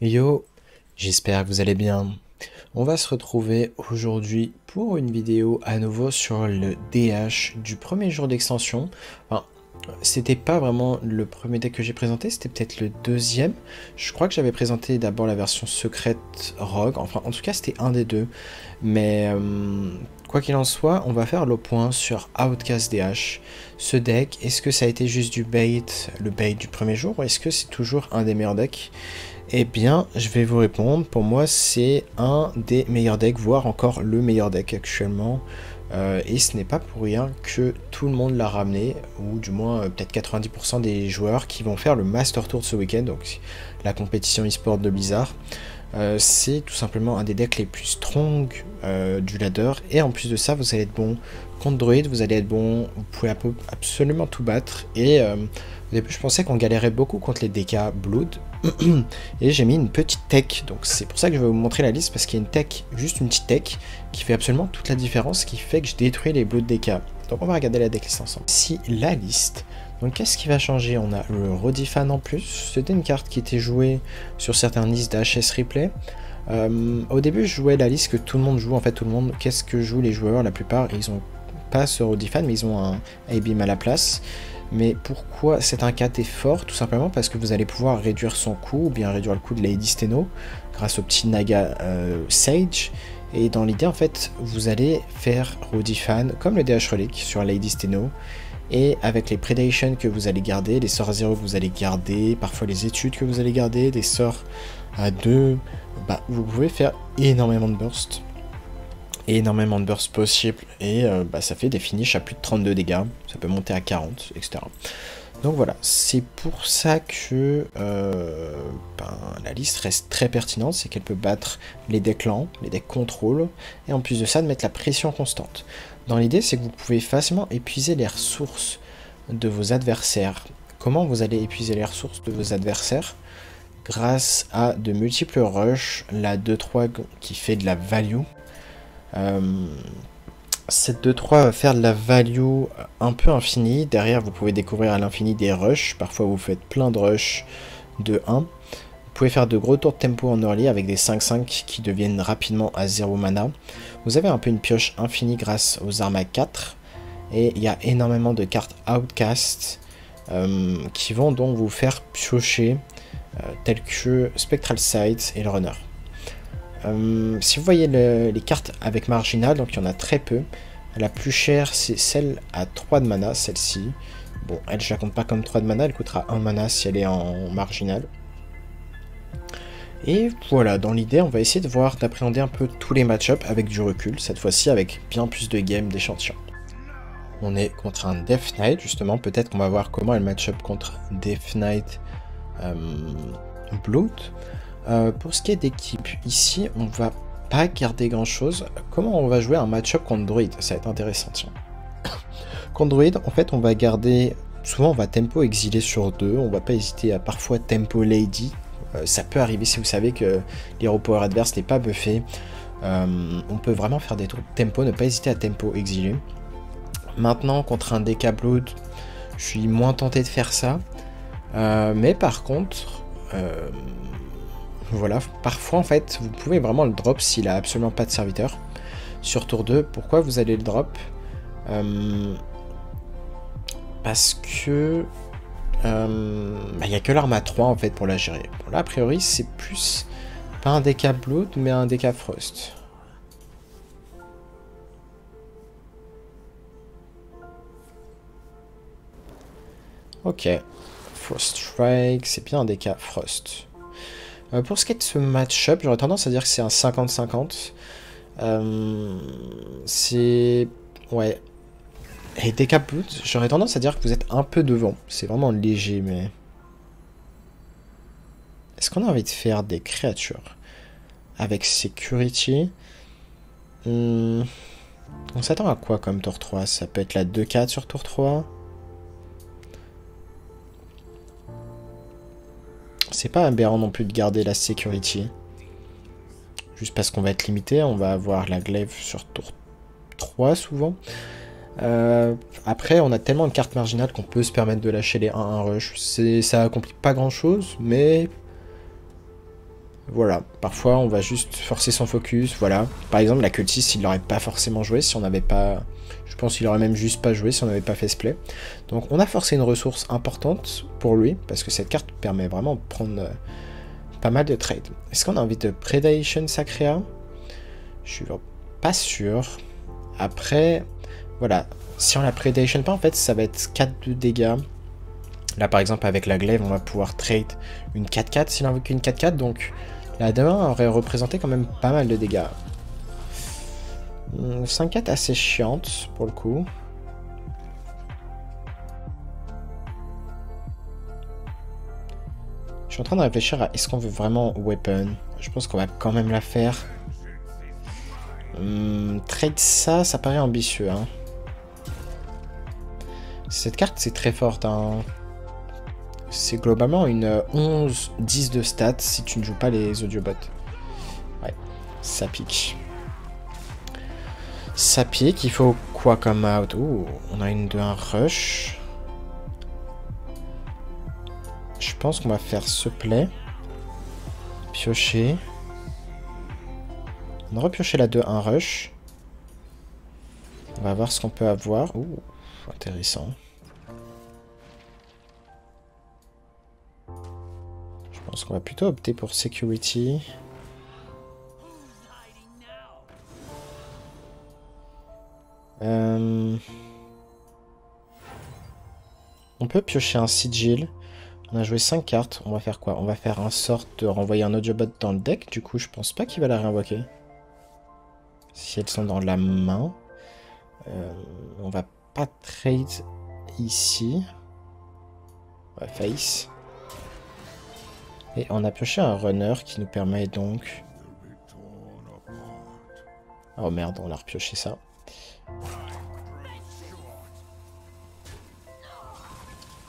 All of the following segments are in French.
Yo, j'espère que vous allez bien. On va se retrouver aujourd'hui pour une vidéo à nouveau sur le DH du premier jour d'extension. Enfin, c'était pas vraiment le premier deck que j'ai présenté, c'était peut-être le deuxième. Je crois que j'avais présenté d'abord la version secrète Rogue, enfin en tout cas c'était un des deux. Mais quoi qu'il en soit, on va faire le point sur Outcast DH. Ce deck, est-ce que ça a été juste du bait, le bait du premier jour, ou est-ce que c'est toujours un des meilleurs decks? Eh bien, je vais vous répondre. Pour moi, c'est un des meilleurs decks, voire encore le meilleur deck actuellement. Et ce n'est pas pour rien que tout le monde l'a ramené, ou du moins peut-être 90% des joueurs qui vont faire le Master Tour de ce week-end, donc la compétition e-sport de Blizzard. C'est tout simplement un des decks les plus strong du ladder. Et en plus de ça, vous allez être bon contre Druid, vous allez être bon, vous pouvez absolument tout battre. Et au début, je pensais qu'on galérait beaucoup contre les DK Blood. Et j'ai mis une petite tech, donc c'est pour ça que je vais vous montrer la liste, parce qu'il y a une tech, juste une petite tech, qui fait absolument toute la différence, qui fait que je détruis les Blood DK. Donc on va regarder la decklist ensemble. Si la liste, donc qu'est-ce qui va changer? On a le Rodifan en plus, c'était une carte qui était jouée sur certaines listes d'HS Replay. Au début je jouais la liste que tout le monde joue, en fait tout le monde, qu'est-ce que jouent les joueurs? La plupart ils ont pas ce Rodifan, mais ils ont un A-Beam à la place. Mais pourquoi cet 1-4 est fort? Tout simplement parce que vous allez pouvoir réduire son coût, ou bien réduire le coût de Lady Steno, grâce au petit Naga Sage. Et dans l'idée, en fait, vous allez faire Rodifan comme le DH Relic sur Lady Steno. Et avec les Predation que vous allez garder, les sorts à 0 que vous allez garder, parfois les études que vous allez garder, des sorts à 2, bah, vous pouvez faire énormément de burst. Énormément de burst possible, et bah, ça fait des finishes à plus de 32 dégâts, ça peut monter à 40, etc. Donc voilà, c'est pour ça que ben, la liste reste très pertinente, c'est qu'elle peut battre les decks lents, les decks contrôle, et en plus de ça, de mettre la pression constante. Dans l'idée, c'est que vous pouvez facilement épuiser les ressources de vos adversaires. Comment vous allez épuiser les ressources de vos adversaires? Grâce à de multiples rushs, la 2-3 qui fait de la value. Cette 2-3 va faire de la value un peu infinie. Derrière, vous pouvez découvrir à l'infini des rushs. Parfois, vous faites plein de rushs de 1. Vous pouvez faire de gros tours de tempo en early avec des 5-5 qui deviennent rapidement à 0 mana. Vous avez un peu une pioche infinie grâce aux armes à 4. Et il y a énormément de cartes Outcast qui vont donc vous faire piocher, telles que Spectral Sight et le Runner. Si vous voyez les cartes avec marginal, donc il y en a très peu. La plus chère, c'est celle à 3 de mana, celle-ci. Bon, elle, je la compte pas comme 3 de mana, elle coûtera 1 mana si elle est en marginal. Et voilà, dans l'idée, on va essayer de voir, d'appréhender un peu tous les match-ups avec du recul, cette fois-ci avec bien plus de games d'échantillons. On est contre un Death Knight, justement, peut-être qu'on va voir comment elle match-up contre Death Knight Blood. Pour ce qui est d'équipe, ici on va pas garder grand chose. Comment on va jouer un match-up contre Druid? Ça va être intéressant, tiens. Contre Druid, en fait, on va garder. Souvent, on va tempo exilé sur 2. On va pas hésiter à parfois tempo Lady. Ça peut arriver si vous savez que l'hero power adverse n'est pas buffé. On peut vraiment faire des tours de tempo, ne pas hésiter à tempo exilé. Maintenant, contre un DK Blood, je suis moins tenté de faire ça. Mais par contre. Voilà, parfois en fait, vous pouvez vraiment le drop s'il a absolument pas de serviteur. Sur tour 2, pourquoi vous allez le drop? Parce que il n'y a que l'arme à 3 en fait pour la gérer. Bon, là, a priori, c'est plus pas un DK Blood, mais un DK Frost. Ok, Frost Strike, c'est bien un DK Frost. Pour ce qui est de ce match-up, j'aurais tendance à dire que c'est un 50-50. C'est... Ouais. Et DK Blood, j'aurais tendance à dire que vous êtes un peu devant. C'est vraiment léger, mais... Est-ce qu'on a envie de faire des créatures avec Security? On s'attend à quoi comme tour 3? Ça peut être la 2-4 sur tour 3. C'est pas aberrant non plus de garder la Security. Juste parce qu'on va être limité, on va avoir la glaive sur tour 3 souvent. Après, on a tellement de cartes marginales qu'on peut se permettre de lâcher les 1-1 rush. Ça accomplit pas grand chose, mais Voilà, parfois on va juste forcer son focus, voilà. Par exemple, la cultiste, il l'aurait pas forcément joué si on n'avait pas... Je pense qu'il aurait même juste pas joué si on n'avait pas fait ce play. Donc on a forcé une ressource importante pour lui, parce que cette carte permet vraiment de prendre pas mal de trades. Est-ce qu'on a envie de Predation Sacrea? Je suis pas sûr. Après, voilà, si on la Predation pas, en fait, ça va être 4 de dégâts. Là, par exemple, avec la glaive, on va pouvoir trade une 4-4 s'il invoque une 4-4, donc la 2-1 aurait représenté quand même pas mal de dégâts. 5-4 assez chiante, pour le coup. Je suis en train de réfléchir à est-ce qu'on veut vraiment weapon. Je pense qu'on va quand même la faire. Trade ça paraît ambitieux. Hein. Cette carte, c'est très forte. Hein. C'est globalement une 11-10 de stats si tu ne joues pas les audiobots. Ouais, ça pique. Ça pique, il faut quoi comme out? Ouh, on a une 2-1 rush. Je pense qu'on va faire ce play. Piocher. On va repiocher la 2-1 rush. On va voir ce qu'on peut avoir. Ouh, intéressant. Je pense qu'on va plutôt opter pour security. On peut piocher un sigil. On a joué 5 cartes. On va faire quoi? On va faire un sort de renvoyer un audiobot dans le deck. Du coup, je pense pas qu'il va la réinvoquer. Si elles sont dans la main. On va pas trade ici. On va face. Et on a pioché un runner qui nous permet donc... Oh merde, on a repioché ça.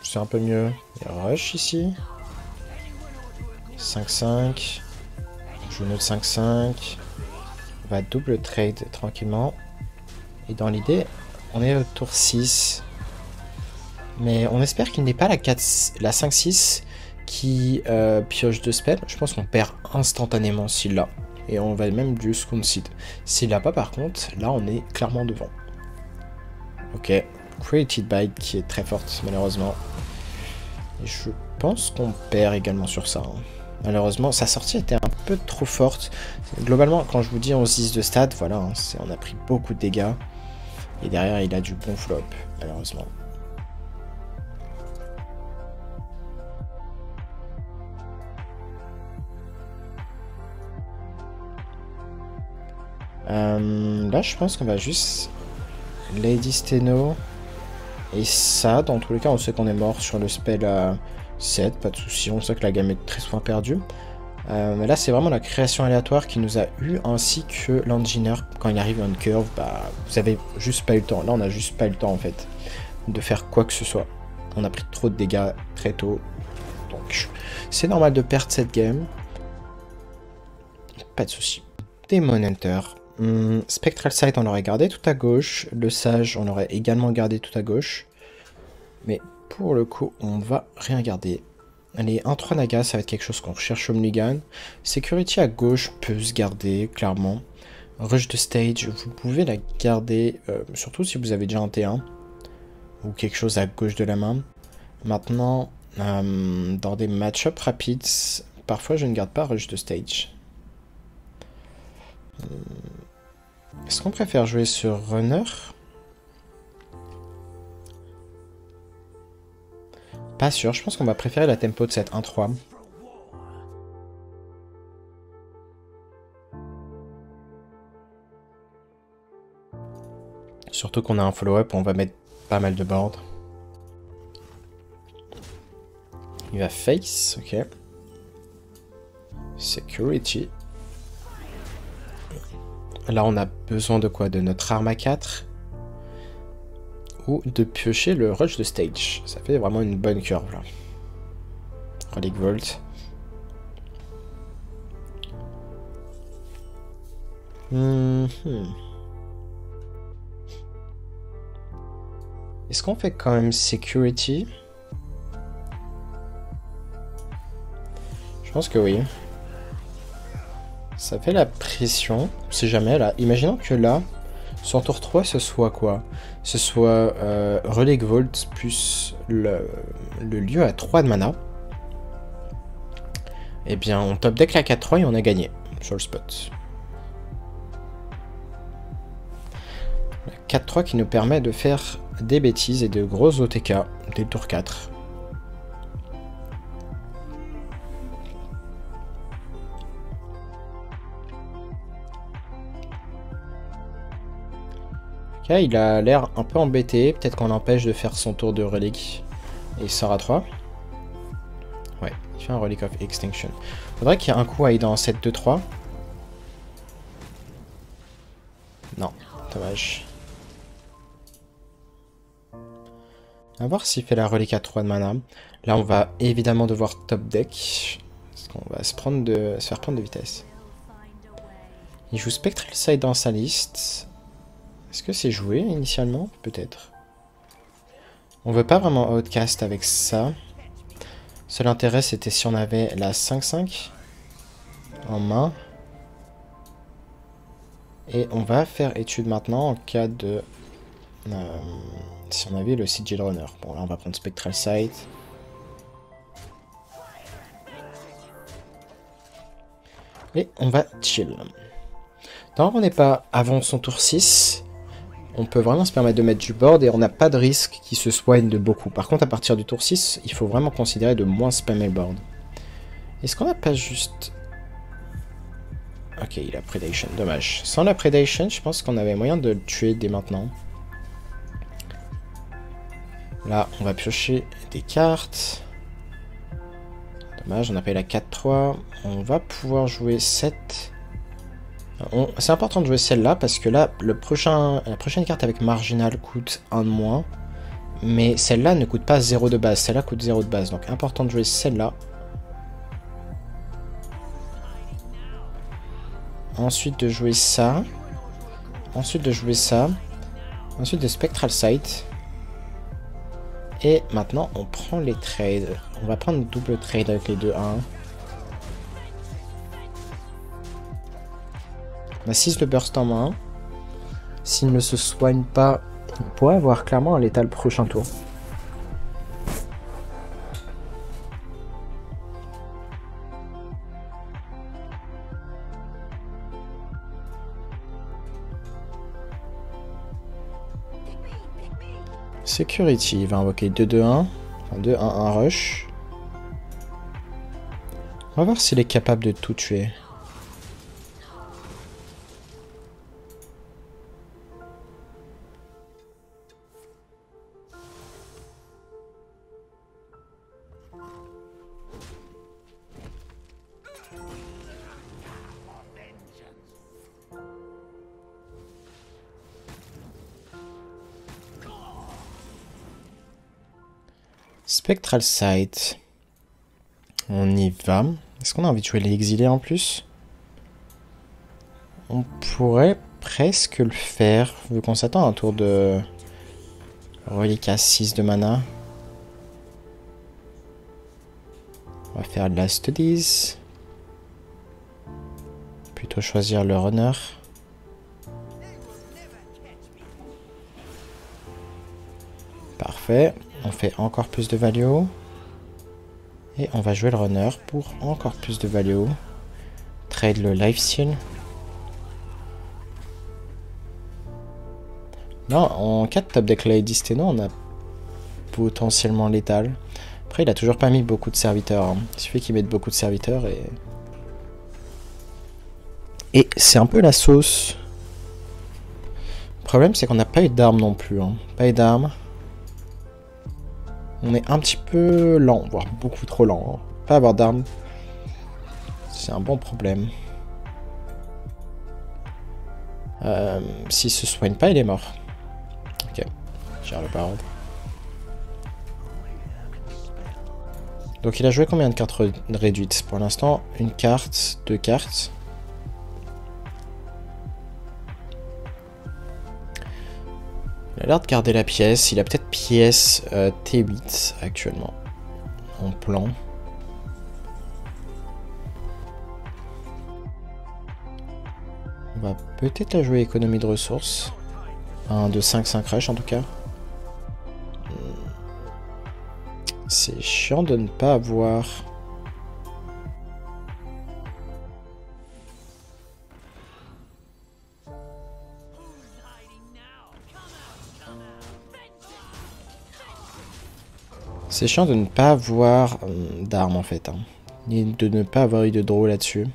C'est un peu mieux. Il y a rush ici. 5-5. On joue notre 5-5. On va double trade tranquillement. Et dans l'idée, on est au tour 6. Mais on espère qu'il n'est pas la 5-6 qui pioche de spell. Je pense qu'on perd instantanément s'il l'a. Et on va même juste concede. S'il l'a pas par contre, là on est clairement devant. Ok. Created by qui est très forte malheureusement. Et je pense qu'on perd également sur ça. Hein. Malheureusement, sa sortie était un peu trop forte. Globalement, quand je vous dis 11-10 de stats, voilà, hein, on a pris beaucoup de dégâts. Et derrière, il a du bon flop, malheureusement. Là, je pense qu'on va juste Lady Steno. Et ça, dans tous les cas, on sait qu'on est mort sur le spell 7, pas de souci. On sait que la gamme est très souvent perdue. Mais là, c'est vraiment la création aléatoire qui nous a eu, ainsi que l'engineer. Quand il arrive en curve, bah, vous avez juste pas eu le temps. Là, on a juste pas eu le temps, en fait, de faire quoi que ce soit. On a pris trop de dégâts très tôt. Donc, c'est normal de perdre cette game. Pas de souci. Demon Hunter. Spectral Sight, on l'aurait gardé tout à gauche. Le Sage, on l'aurait également gardé tout à gauche. Mais pour le coup, on va rien garder. Allez, 1-3 Naga, ça va être quelque chose qu'on recherche au mulligan. Security à gauche peut se garder, clairement. Rush de stage, vous pouvez la garder, surtout si vous avez déjà un T1. Ou quelque chose à gauche de la main. Maintenant, dans des match-up rapides, parfois je ne garde pas Rush de stage. Est-ce qu'on préfère jouer sur Runner? Pas sûr, je pense qu'on va préférer la tempo de cette 1-3. Surtout qu'on a un follow-up, on va mettre pas mal de board. Il va face, ok. Security. Là, on a besoin de quoi? De notre arme à 4 ou de piocher le rush de stage. Ça fait vraiment une bonne curve, là. Relic Volt. Est-ce qu'on fait quand même security? Je pense que oui. Ça fait la pression. On sait jamais là. Imaginons que là, son tour 3, ce soit quoi? Ce soit Relic Vault plus le lieu à 3 de mana. Eh bien, on top deck la 4-3 et on a gagné sur le spot. La 4-3 qui nous permet de faire des bêtises et de gros OTK dès le tour 4. Ok, il a l'air un peu embêté. Peut-être qu'on l'empêche de faire son tour de relique. Et il sort à 3. Ouais, il fait un Relic of Extinction. Faudrait qu'il y ait un coup à aller dans 7-2-3. Non, dommage. On va voir s'il fait la relique à 3 de mana. Là, on va évidemment devoir top deck. Parce qu'on va se faire prendre de vitesse. Il joue Spectral Side dans sa liste. Est-ce que c'est joué initialement? Peut-être. On veut pas vraiment outcast avec ça. Seul intérêt, c'était si on avait la 5-5 en main. Et on va faire étude maintenant en cas de... si on avait le Sigil Runner. Bon, là, on va prendre Spectral Sight. Et on va chill. Tant qu'on n'est pas avant son tour 6, on peut vraiment se permettre de mettre du board et on n'a pas de risque qu'il se soigne de beaucoup. Par contre, à partir du tour 6, il faut vraiment considérer de moins spammer le board. Est-ce qu'on n'a pas juste... Ok, il a Predation, dommage. Sans la Predation, je pense qu'on avait moyen de le tuer dès maintenant. Là, on va piocher des cartes. Dommage, on a payé la 4-3. On va pouvoir jouer 7. C'est important de jouer celle-là parce que là, la prochaine carte avec Marginal coûte 1 de moins. Mais celle-là ne coûte pas 0 de base. Celle-là coûte 0 de base. Donc important de jouer celle-là. Ensuite de jouer ça. Ensuite de jouer ça. Ensuite de Spectral Sight. Et maintenant, on prend les trades. On va prendre double trade avec les 2-1. On a 6 de burst en main. S'il ne se soigne pas, on pourrait avoir clairement un létal prochain tour. Security, il va invoquer 2-2-1. Enfin 2-1-1 rush. On va voir s'il est capable de tout tuer. Spectral Sight. On y va. Est-ce qu'on a envie de jouer les exilés en plus? On pourrait presque le faire, vu qu'on s'attend à un tour de relique à 6 de mana. On va faire de la Studies. Plutôt choisir le runner. Parfait. On fait encore plus de value. Et on va jouer le runner pour encore plus de value. Trade le lifesteal. Là, en cas de top deck Lady Steno, on a potentiellement létal. Après, il a toujours pas mis beaucoup de serviteurs. Hein. Il suffit qu'il mette beaucoup de serviteurs et... Et c'est un peu la sauce. Le problème, c'est qu'on n'a pas eu d'armes non plus. Hein. Pas eu d'armes. On est un petit peu lent, voire beaucoup trop lent. Hein. Pas avoir d'armes, c'est un bon problème. S'il se soigne pas, il est mort. Ok, gère le barreau. Donc il a joué combien de cartes réduites? Pour l'instant, une carte, 2 cartes. Il a l'air de garder la pièce. Il a peut-être pièce T8 actuellement. En plan. On va peut-être la jouer économie de ressources. Un de 5-5 rush en tout cas. C'est chiant de ne pas avoir... C'est chiant de ne pas avoir d'armes en fait. Hein. Et de ne pas avoir eu de draw là-dessus.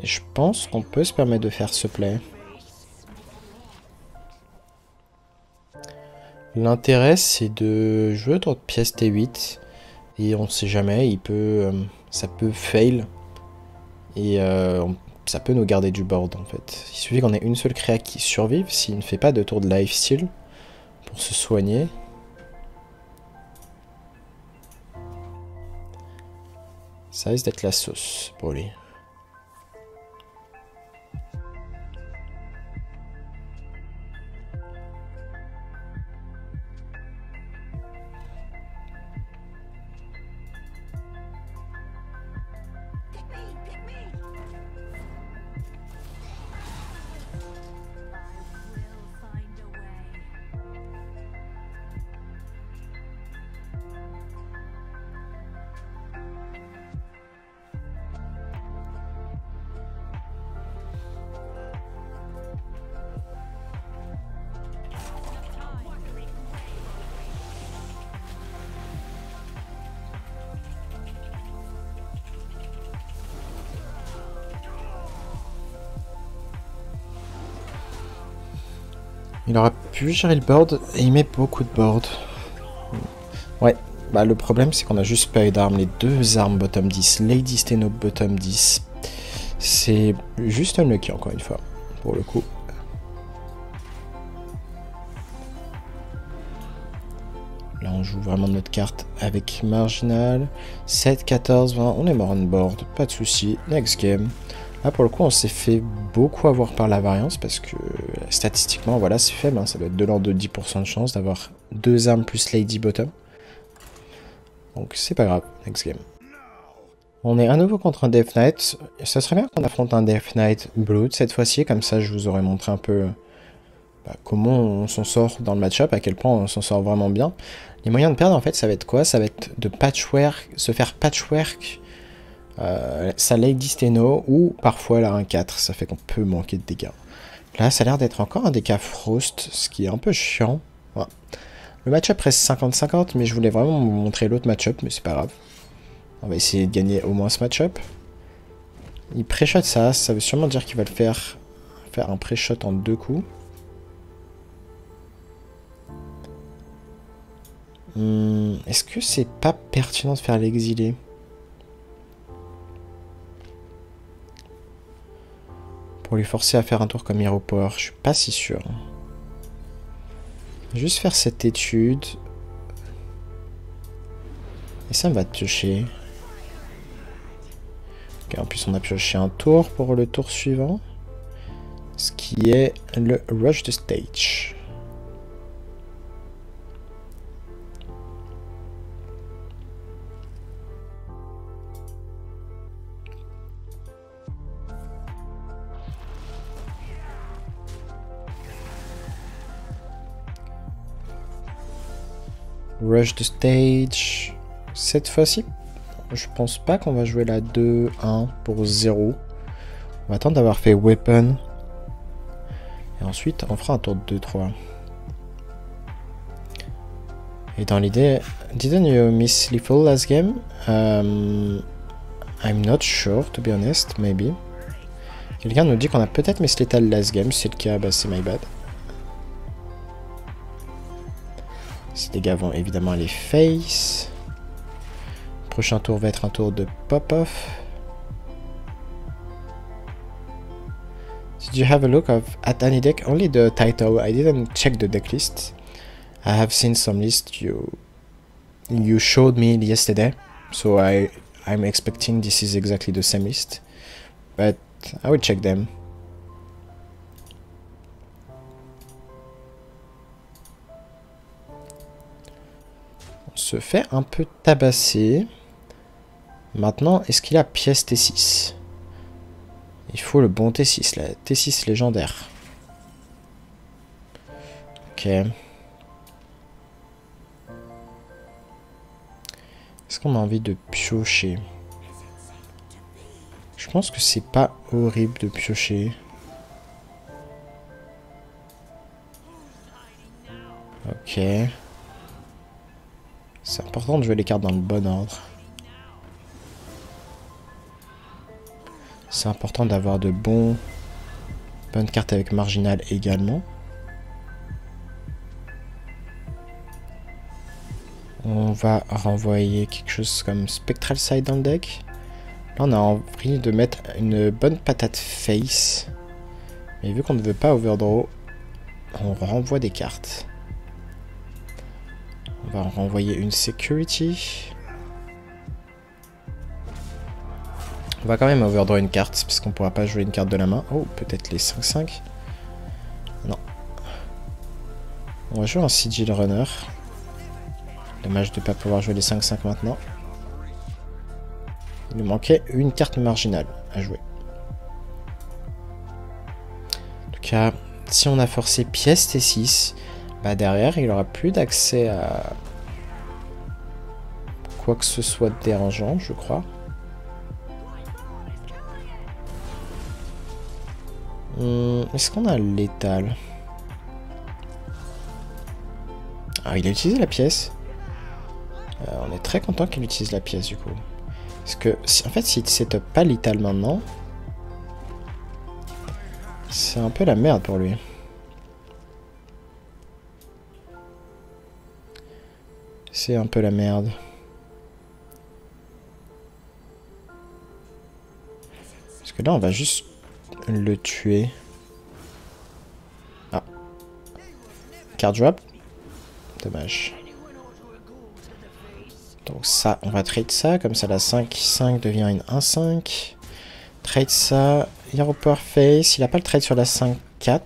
Et je pense qu'on peut se permettre de faire ce play. L'intérêt c'est de jouer autour de pièce T8. Et on ne sait jamais, il peut, ça peut fail. Et ça peut nous garder du board en fait. Il suffit qu'on ait une seule créa qui survive s'il ne fait pas de tour de lifesteal pour se soigner. Ça risque d'être la sauce pour lui. Il aurait pu gérer le board et il met beaucoup de board. Ouais, bah le problème c'est qu'on a juste pas eu d'armes. Les deux armes bottom 10, Lady Steno bottom 10. C'est juste unlucky encore une fois, pour le coup. Là on joue vraiment notre carte avec marginal. 7, 14, 20, on est mort on board, pas de soucis. Next game. Là pour le coup on s'est fait beaucoup avoir par la variance parce que statistiquement voilà c'est faible, hein, ça doit être de l'ordre de 10% de chance d'avoir deux armes plus Lady Bottom. Donc c'est pas grave, next game. On est à nouveau contre un Death Knight, ça serait bien qu'on affronte un Death Knight Blood cette fois-ci, comme ça je vous aurais montré un peu comment on s'en sort dans le match-up, à quel point on s'en sort vraiment bien. Les moyens de perdre en fait ça va être quoi? Ça va être de patchwork, se faire patchwork sa Lady Steno ou parfois la 1-4, ça fait qu'on peut manquer de dégâts. Là, ça a l'air d'être encore un DK Frost, ce qui est un peu chiant. Voilà. Le match-up reste 50-50, mais je voulais vraiment vous montrer l'autre match-up, mais c'est pas grave. On va essayer de gagner au moins ce match-up. Il pré-shot ça veut sûrement dire qu'il va le faire un pré-shot en 2 coups. Est-ce que c'est pas pertinent de faire l'exilé ? Pour lui forcer à faire un tour comme Hero Power, je suis pas si sûr. Juste faire cette étude. Et ça me va piocher. Ok, en plus on a pioché un tour pour le tour suivant. Ce qui est le Rush de Stage. Rush the Stage. Cette fois-ci, je pense pas qu'on va jouer la 2-1 pour 0. On va attendre d'avoir fait Weapon. Et ensuite, on fera un tour de 2-3. Et dans l'idée, didn't you miss Lethal last game? I'm not sure, to be honest, maybe. Quelqu'un nous dit qu'on a peut-être miss Lethal last game. Si c'est le cas, bah c'est my bad. Ces dégâts vont évidemment aller face. Prochain tour va être un tour de pop-off. Did you have a look at any deck? Only the title. I didn't check the deck list. I have seen some list you showed me yesterday. So I'm expecting this is exactly the same list. But I will check them. On se fait un peu tabasser. Maintenant, est-ce qu'il a pièce T6? Il faut le bon T6, la T6 légendaire. Ok. Est-ce qu'on a envie de piocher? Je pense que c'est pas horrible de piocher. Ok. C'est important de jouer les cartes dans le bon ordre. C'est important d'avoir de bonnes cartes avec marginal également. On va renvoyer quelque chose comme Spectral Side dans le deck. Là, on a envie de mettre une bonne patate face. Mais vu qu'on ne veut pas overdraw, on renvoie des cartes. On va renvoyer une security. On va quand même overdraw une carte, parce qu'on ne pourra pas jouer une carte de la main. Oh, peut-être les 5-5. Non. On va jouer un Sigil Runner. Dommage de ne pas pouvoir jouer les 5-5 maintenant. Il nous manquait une carte marginale à jouer. En tout cas, si on a forcé pièce T6, bah derrière, il n'aura plus d'accès à quoi que ce soit de dérangeant, je crois. Est-ce qu'on a létal? Ah, il a utilisé la pièce. On est très content qu'il utilise la pièce du coup. Parce que, en fait, s'il ne setup pas létal maintenant, c'est un peu la merde pour lui. C'est un peu la merde. Parce que là, on va juste le tuer. Ah. Card drop. Dommage. Donc ça, on va trade ça. Comme ça, la 5-5 devient une 1-5. Trade ça. Hero Power Face. Il n'a pas le trade sur la 5-4. A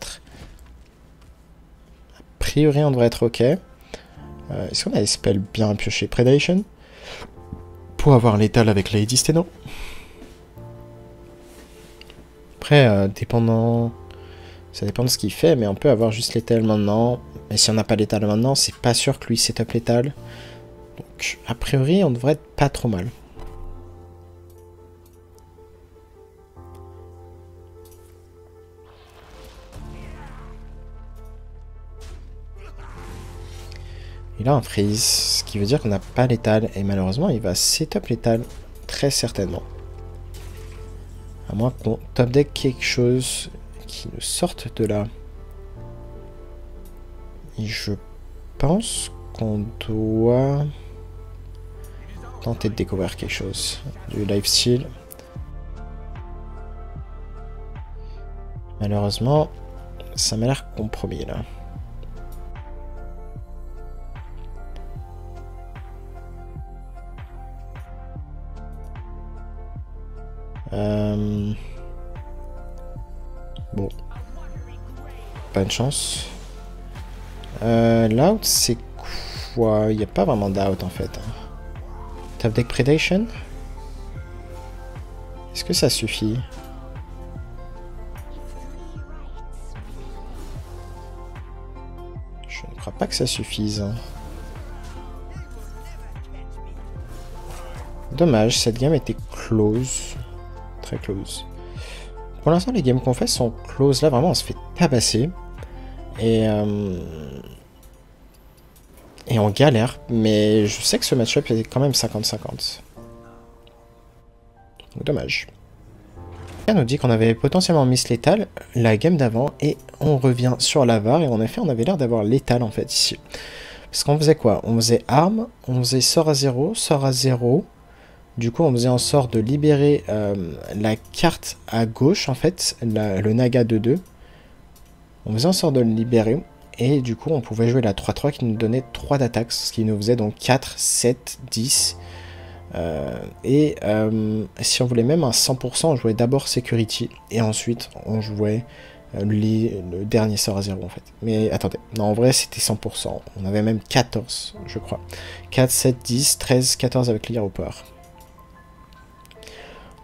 priori, on devrait être OK. Est-ce qu'on a des spells bien piochés? Predation. Pour avoir l'étal avec Lady Steno. Après, dépendant... Ça dépend de ce qu'il fait, mais on peut avoir juste l'étal maintenant. Mais si on n'a pas l'étal maintenant, c'est pas sûr que lui setup l'étal. Donc, a priori, on devrait être pas trop mal. Il a un freeze, ce qui veut dire qu'on n'a pas l'étal. Et malheureusement, il va setup l'étal très certainement. À moins qu'on top deck quelque chose qui nous sorte de là. Et je pense qu'on doit tenter de découvrir quelque chose. Du lifesteal. Malheureusement, ça m'a l'air compromis là. Bon. Pas de chance. L'out, c'est quoi? Il n'y a pas vraiment d'out en fait. Top deck Predation? Est-ce que ça suffit? Je ne crois pas que ça suffise. Dommage, cette game était close. Très close. Pour l'instant, les games qu'on fait sont close. Là, vraiment, on se fait tabasser. Et on galère. Mais je sais que ce match-up est quand même 50-50. Dommage. On nous dit qu'on avait potentiellement miss létal la game d'avant. Et on revient sur la VAR. Et en effet, on avait l'air d'avoir létal en fait ici. Parce qu'on faisait quoi? On faisait arme. On faisait sort à 0. Sort à 0. Du coup, on faisait en sorte de libérer la carte à gauche, en fait, le Naga 2-2. On faisait en sorte de le libérer. Et du coup, on pouvait jouer la 3-3 qui nous donnait 3 d'attaque, ce qui nous faisait donc 4, 7, 10. Si on voulait même un 100%, on jouait d'abord Security. Et ensuite, on jouait le dernier sort à 0 en fait. Mais attendez, non, en vrai c'était 100%. On avait même 14, je crois. 4, 7, 10, 13, 14 avec l'Hero Power.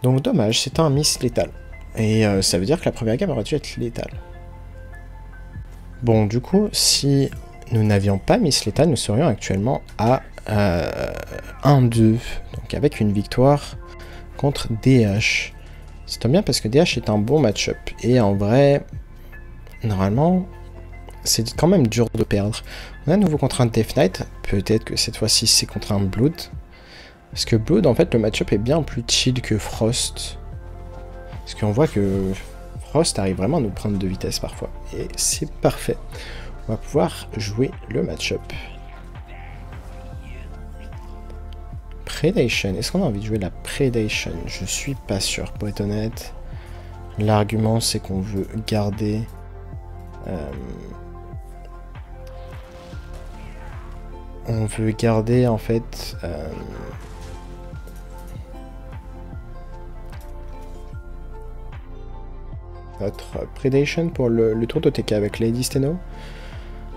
Donc dommage, c'était un miss létal. Et ça veut dire que la première game aurait dû être létale. Bon, du coup, si nous n'avions pas miss létal, nous serions actuellement à 1-2. Donc avec une victoire contre DH. C'est tant bien parce que DH est un bon match-up. Et en vrai, normalement, c'est quand même dur de perdre. On a à nouveau contre un Death Knight. Peut-être que cette fois-ci, c'est contre un Blood. Parce que Blood, en fait, le match-up est bien plus chill que Frost. Parce qu'on voit que Frost arrive vraiment à nous prendre de vitesse parfois. Et c'est parfait. On va pouvoir jouer le match-up. Predation. Est-ce qu'on a envie de jouer la Predation? Je suis pas sûr, pour être honnête. L'argument, c'est qu'on veut garder... on veut garder, en fait... notre Predation pour le tour d'OTK avec Lady Steno.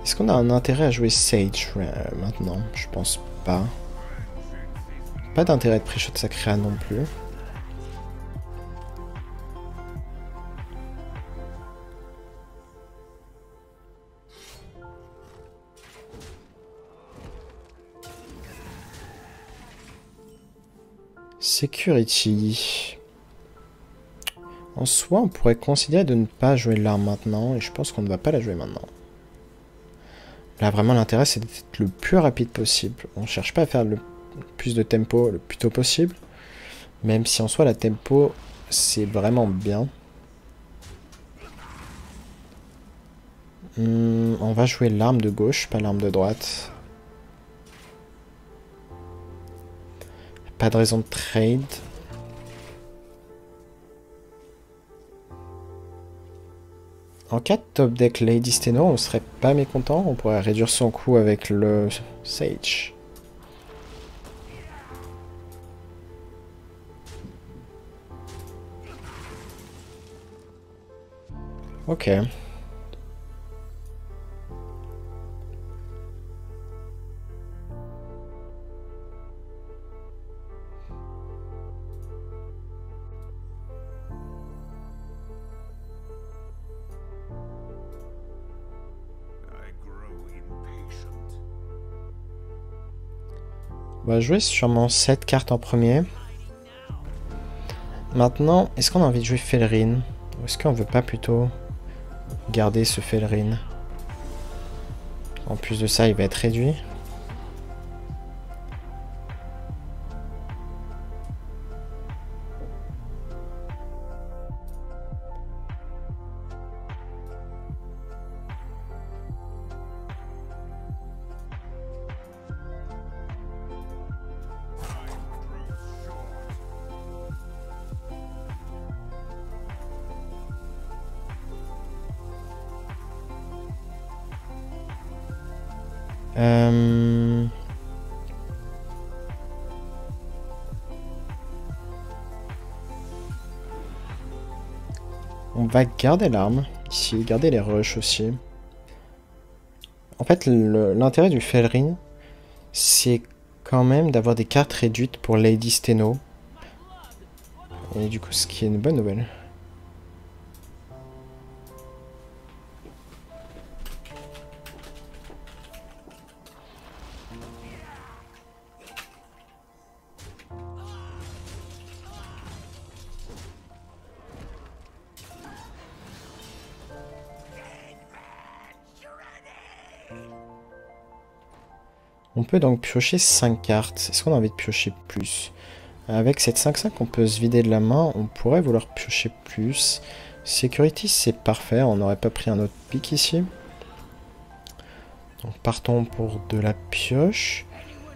Est-ce qu'on a un intérêt à jouer Sage maintenant? Je pense pas. Pas d'intérêt de pré-shot Sacrea non plus. Security. En soi, on pourrait considérer de ne pas jouer l'arme maintenant, et je pense qu'on ne va pas la jouer maintenant. Là, vraiment, l'intérêt, c'est d'être le plus rapide possible. On ne cherche pas à faire le plus de tempo le plus tôt possible, même si en soi, la tempo, c'est vraiment bien. On va jouer l'arme de gauche, pas l'arme de droite. Pas de raison de trade. En cas de top deck Lady Steno, on serait pas mécontent, on pourrait réduire son coût avec le Sage. Ok. On va jouer sûrement 7 cartes en premier. Maintenant, est-ce qu'on a envie de jouer Felrin? Ou est-ce qu'on veut pas plutôt garder ce Felrin? En plus de ça, il va être réduit. On va garder l'arme, ici, garder les rushs aussi. En fait, l'intérêt du Felrin, c'est quand même d'avoir des cartes réduites pour Lady Steno. Et du coup, ce qui est une bonne nouvelle. On peut donc piocher 5 cartes. Est-ce qu'on a envie de piocher plus? Avec cette 5-5, on peut se vider de la main. On pourrait vouloir piocher plus. Security, c'est parfait. On n'aurait pas pris un autre pick ici. Donc partons pour de la pioche.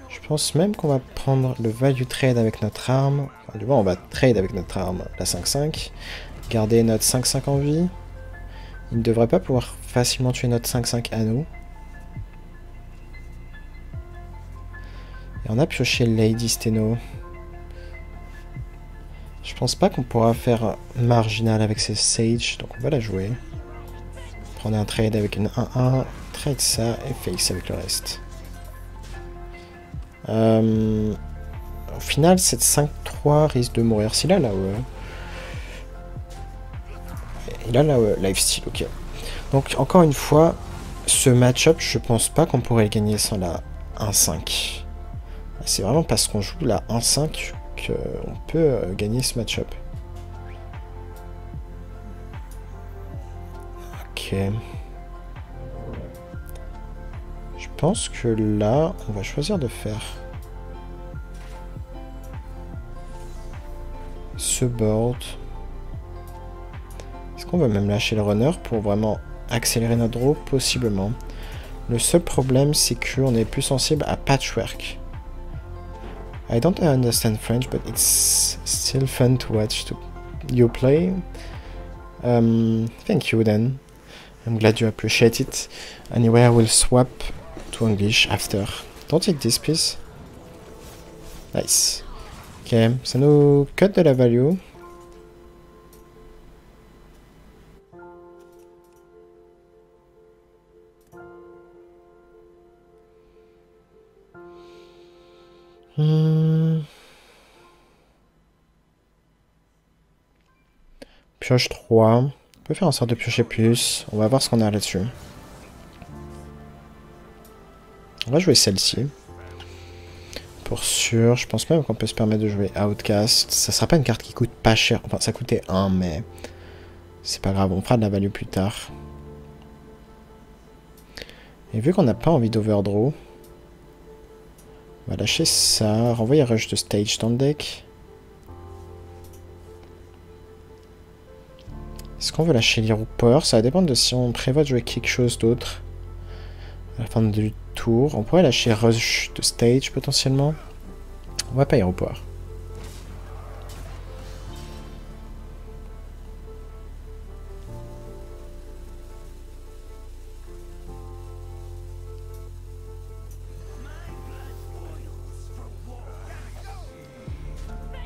Je pense même qu'on va prendre le value trade avec notre arme. Enfin, du moins, on va trade avec notre arme, la 5-5. Garder notre 5-5 en vie. Il ne devrait pas pouvoir facilement tuer notre 5-5 à nous. Et on a pioché Lady Steno. Je pense pas qu'on pourra faire marginal avec ces Sage, donc on va la jouer. Prendre un trade avec une 1-1, trade ça et face avec le reste. Au final, cette 5-3 risque de mourir. S'il a là, il a la lifesteal, ok. Donc, encore une fois, ce match-up, je pense pas qu'on pourrait le gagner sans la 1-5. C'est vraiment parce qu'on joue la 1-5 qu'on peut gagner ce match-up. Ok. Je pense que là, on va choisir de faire ce board. Est-ce qu'on va même lâcher le runner pour vraiment accélérer notre draw? Possiblement. Le seul problème, c'est qu'on est plus sensible à patchwork. I don't understand French, but it's still fun to watch you play. Thank you then. I'm glad you appreciate it. Anyway, I will swap to English after. Don't take this, please. Nice. Ok, ça nous cut de la value. Pioche 3. On peut faire en sorte de piocher plus. On va voir ce qu'on a là-dessus. On va jouer celle-ci. Pour sûr, je pense même qu'on peut se permettre de jouer Outcast. Ça sera pas une carte qui coûte pas cher. Enfin, ça coûtait 1, mais c'est pas grave. On fera de la value plus tard. Et vu qu'on n'a pas envie d'overdraw, on va lâcher ça. Renvoyer Rush de Stage dans le deck. Est-ce qu'on veut lâcher Hero Power? Ça va dépendre de si on prévoit de jouer quelque chose d'autre. À la fin du tour, on pourrait lâcher Rush de Stage potentiellement. On va pas Hero Power.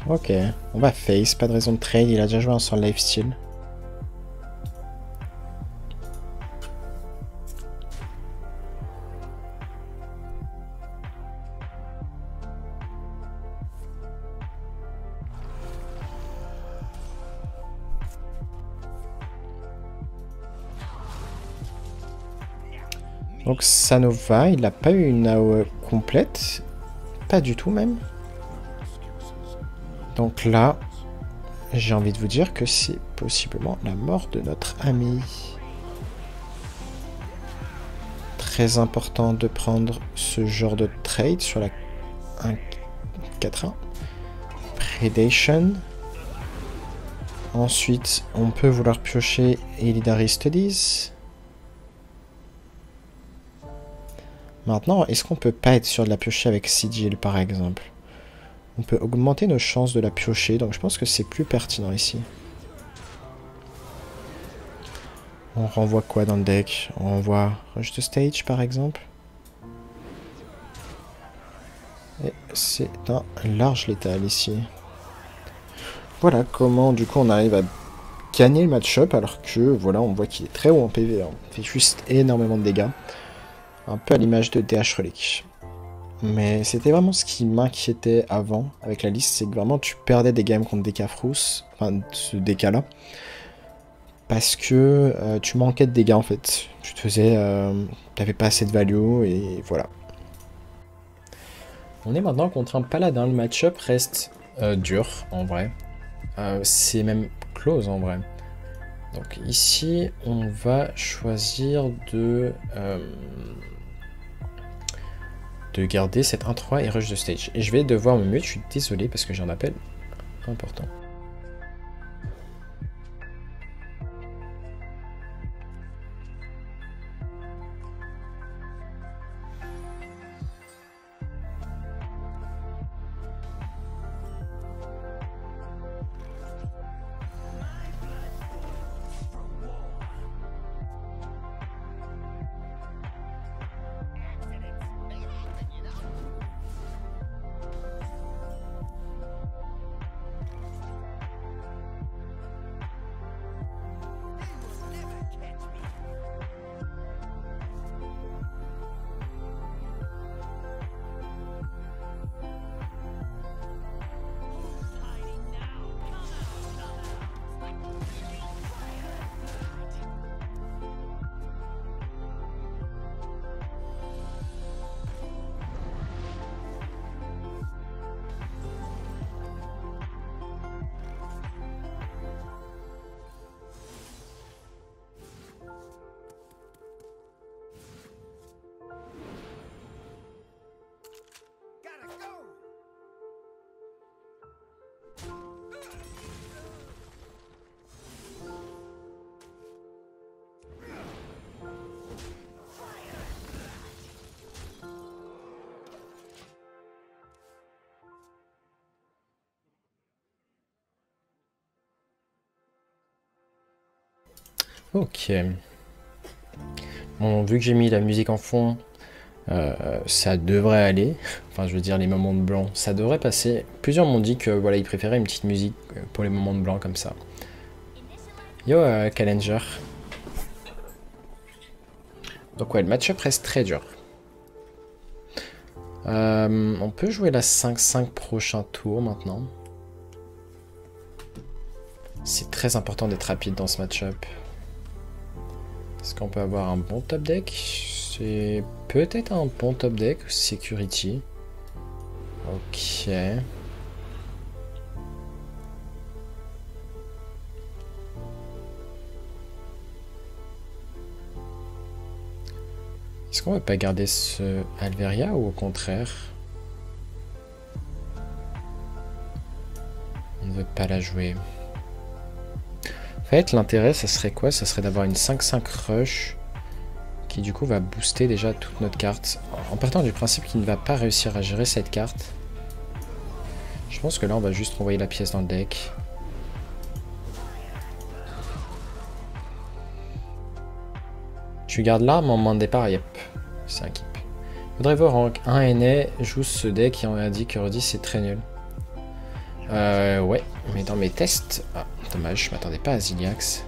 Ok, on va face, pas de raison de trade, il a déjà joué un sur lifesteal. Donc ça nous va, il n'a pas eu une AOE complète, pas du tout même. Donc là, j'ai envie de vous dire que c'est possiblement la mort de notre ami. Très important de prendre ce genre de trade sur la 1-4-1. Predation. Ensuite, on peut vouloir piocher Illidari Studies. Maintenant, est-ce qu'on peut pas être sûr de la piocher avec Sigil par exemple? On peut augmenter nos chances de la piocher, donc je pense que c'est plus pertinent ici. On renvoie quoi dans le deck? On renvoie Rush to Stage par exemple. Et c'est un large létal ici. Voilà comment du coup on arrive à gagner le match-up alors que voilà on voit qu'il est très haut en PV. Hein. Il fait juste énormément de dégâts. Un peu à l'image de DH Relic. Mais c'était vraiment ce qui m'inquiétait avant avec la liste, c'est que vraiment tu perdais des games contre des Cafrous, enfin ce DK là, parce que tu manquais de dégâts en fait. Tu te faisais, t'avais pas assez de value et voilà. On est maintenant contre un paladin, le match-up reste dur en vrai, c'est même close en vrai. Donc ici on va choisir de garder cette 1-3 et rush de stage. Et je vais devoir me mute, je suis désolé parce que j'ai un appel important. Ok. Bon, vu que j'ai mis la musique en fond, ça devrait aller. Enfin, je veux dire, les moments de blanc, ça devrait passer. Plusieurs m'ont dit que voilà, ils préféraient une petite musique pour les moments de blanc comme ça. Yo, Challenger. Donc ouais, le match-up reste très dur. On peut jouer la 5-5 prochain tour maintenant. C'est très important d'être rapide dans ce match-up. Est-ce qu'on peut avoir un bon top deck? C'est peut-être un bon top deck. Security. Ok. Est-ce qu'on va pas garder ce Alveria ou au contraire? On ne veut pas la jouer. En fait, l'intérêt, ça serait quoi? Ça serait d'avoir une 5-5 rush qui du coup va booster déjà toute notre carte. En partant du principe qu'il ne va pas réussir à gérer cette carte. Je pense que là, on va juste renvoyer la pièce dans le deck. Tu gardes l'arme en main de départ, yep. C'est un keep. Faudrait voir en 1 NA joue ce deck et on a dit que Rudy c'est très nul. Ouais, mais dans mes tests... Ah, dommage, je m'attendais pas à Ziliax.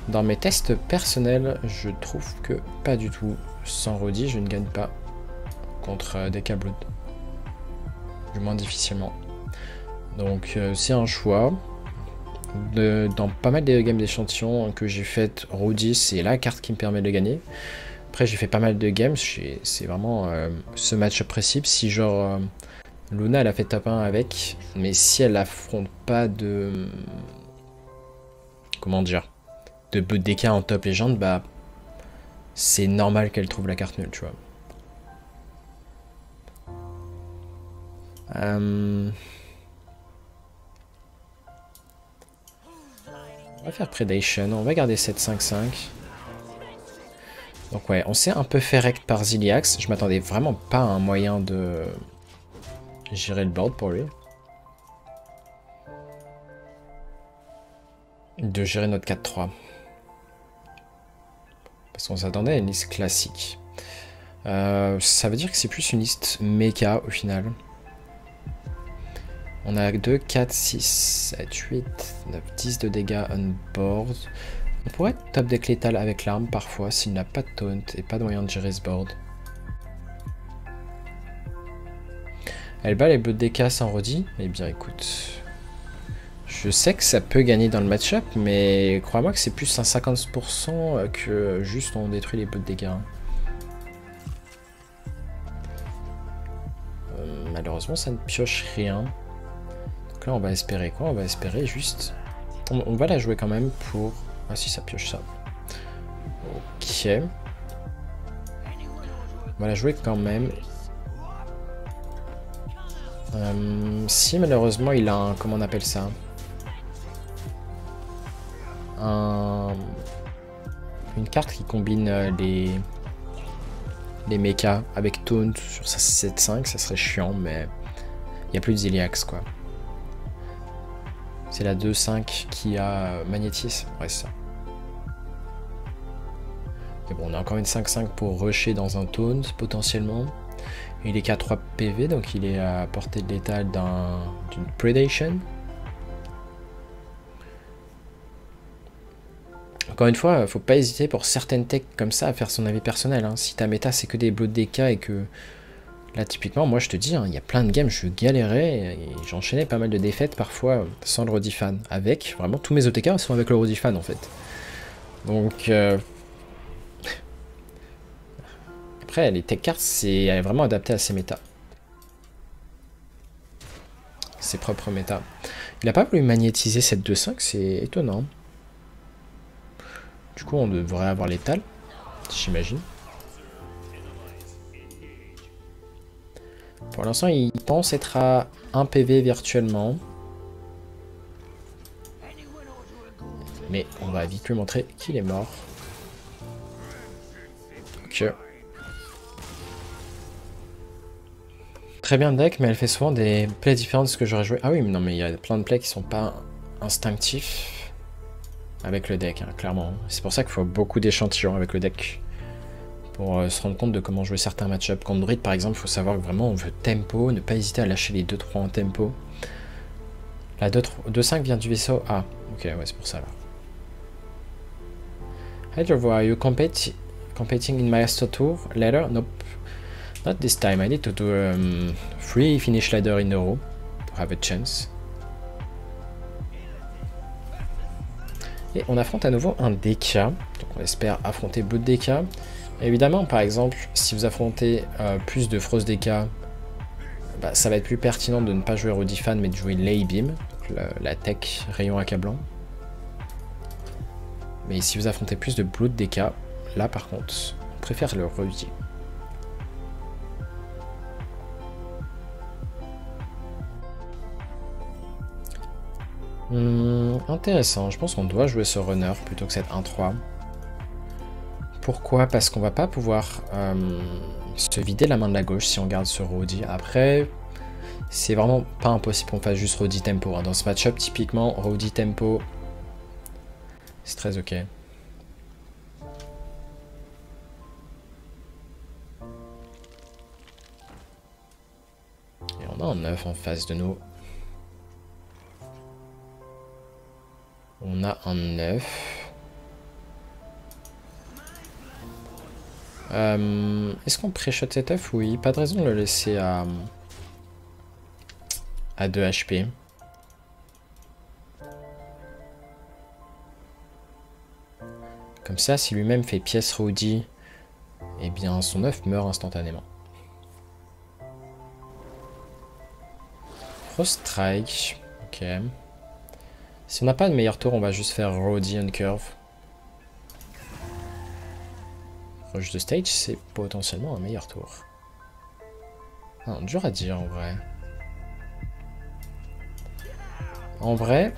Dans mes tests personnels, je trouve que pas du tout. Sans Rudy, je ne gagne pas contre des Blood. Du moins difficilement. Donc c'est un choix. Dans pas mal de games d'échantillons que j'ai faites, Rudy c'est la carte qui me permet de gagner. Après j'ai fait pas mal de games, c'est vraiment ce match précis. Si genre Luna elle a fait top 1 avec, mais si elle affronte pas de... Comment dire, de DK en top légende, bah c'est normal qu'elle trouve la carte nulle, tu vois. On va faire Predation, on va garder cette 5-5. Donc ouais, on s'est un peu fait rect par Ziliax. Je m'attendais vraiment pas à un moyen de gérer le board pour lui. De gérer notre 4-3. Parce qu'on s'attendait à une liste classique. Ça veut dire que c'est plus une liste mecha au final. On a 2, 4, 6, 7, 8, 9, 10 de dégâts on board. On pourrait être top deck létal avec l'arme parfois s'il n'a pas de taunt et pas de moyen de gérer ce board. Elle bat les bleus de DK sans Rudy. Eh bien écoute, je sais que ça peut gagner dans le match-up, mais crois-moi que c'est plus un 50% que juste on détruit les bleus de dégâts. Malheureusement ça ne pioche rien. Donc là on va espérer quoi? On va espérer juste... On va la jouer quand même pour... Ah si ça pioche ça. Ok. On va la jouer quand même. Si malheureusement il a un... Comment on appelle ça? Une carte qui combine les mechas avec taunt sur sa 7-5, ça serait chiant, mais il n'y a plus de Ziliax quoi. C'est la 2-5 qui a magnétisme, ouais c'est ça. Et bon, on a encore une 5-5 pour rusher dans un taunt potentiellement. Il est qu'à 3 PV, donc il est à portée de létal d'une Predation. Encore une fois, faut pas hésiter pour certaines techs comme ça à faire son avis personnel. Hein. Si ta méta c'est que des blots de DK et que... Là typiquement, moi je te dis, il y a plein de games, je galérais et j'enchaînais pas mal de défaites parfois sans le Rodifan. Avec, vraiment tous mes OTK sont avec le Rodifan en fait. Donc... Après, les tech cards, c'est vraiment adapté à ses méta. Ses propres méta. Il a pas voulu magnétiser cette 2-5, c'est étonnant. Du coup, on devrait avoir l'étal, j'imagine. Pour l'instant, il pense être à 1 PV virtuellement. Mais on va vite lui montrer qu'il est mort. Ok. Très bien le deck, mais elle fait souvent des plays différentes de ce que j'aurais joué. Ah oui, mais non, mais il y a plein de plays qui sont pas instinctifs. avec le deck, hein, clairement. C'est pour ça qu'il faut beaucoup d'échantillons avec le deck. Pour se rendre compte de comment jouer certains match-up. Contre Druid par exemple, il faut savoir que vraiment on veut tempo, ne pas hésiter à lâcher les 2-3 en tempo. La 2-5 vient du vaisseau. Ah, ok, ouais, c'est pour ça là. Hi Drovo, are you competing in my Master Tour later? Nope. Not this time. I need to do 3 finish ladder in a row to have a chance. Et on affronte à nouveau un DK. Donc on espère affronter Blood DK. Évidemment, par exemple, si vous affrontez plus de Frost DK, bah, ça va être plus pertinent de ne pas jouer Rodifan mais de jouer Lay Beam, la tech rayon accablant. Mais si vous affrontez plus de Blood DK, là par contre, on préfère le Rudi. Intéressant, je pense qu'on doit jouer ce runner plutôt que cette 1-3. Pourquoi? Parce qu'on va pas pouvoir se vider la main de la gauche si on garde ce Rodi. Après, c'est vraiment pas impossible qu'on fasse juste Rodi tempo. Hein. Dans ce match-up, typiquement, Rodi tempo, c'est très ok. Et on a un 9 en face de nous. On a un 9. Est-ce qu'on pré-shot cet œuf? Oui, pas de raison de le laisser à 2 HP. Comme ça, si lui-même fait pièce Rowdy, eh bien son œuf meurt instantanément. Frost Strike, ok. Si on n'a pas de meilleur tour, on va juste faire Rowdy on curve. Rush de stage, c'est potentiellement un meilleur tour. Non, dur à dire en vrai. En vrai,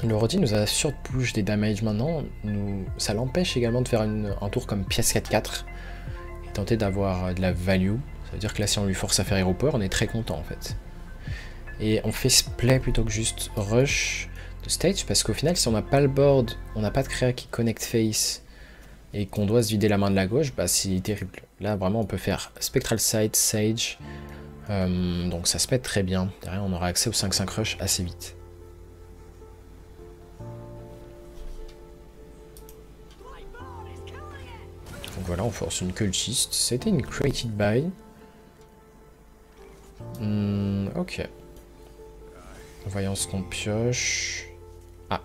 le Rodi nous assure de push des damage maintenant. Ça l'empêche également de faire un tour comme pièce 4-4 et tenter d'avoir de la value. Ça veut dire que là, si on lui force à faire Hero Power, on est très content en fait. Et on fait splay plutôt que juste rush de stage parce qu'au final, si on n'a pas le board, on n'a pas de créa qui connect face et qu'on doit se vider la main de la gauche, bah c'est terrible. Là, vraiment, on peut faire Spectral Sight, Sage. Donc ça se pète très bien. Derrière, on aura accès au 5-5 rush assez vite. Donc voilà, on force une cultiste. C'était une created by. Ok. Voyons ce qu'on pioche. Ah,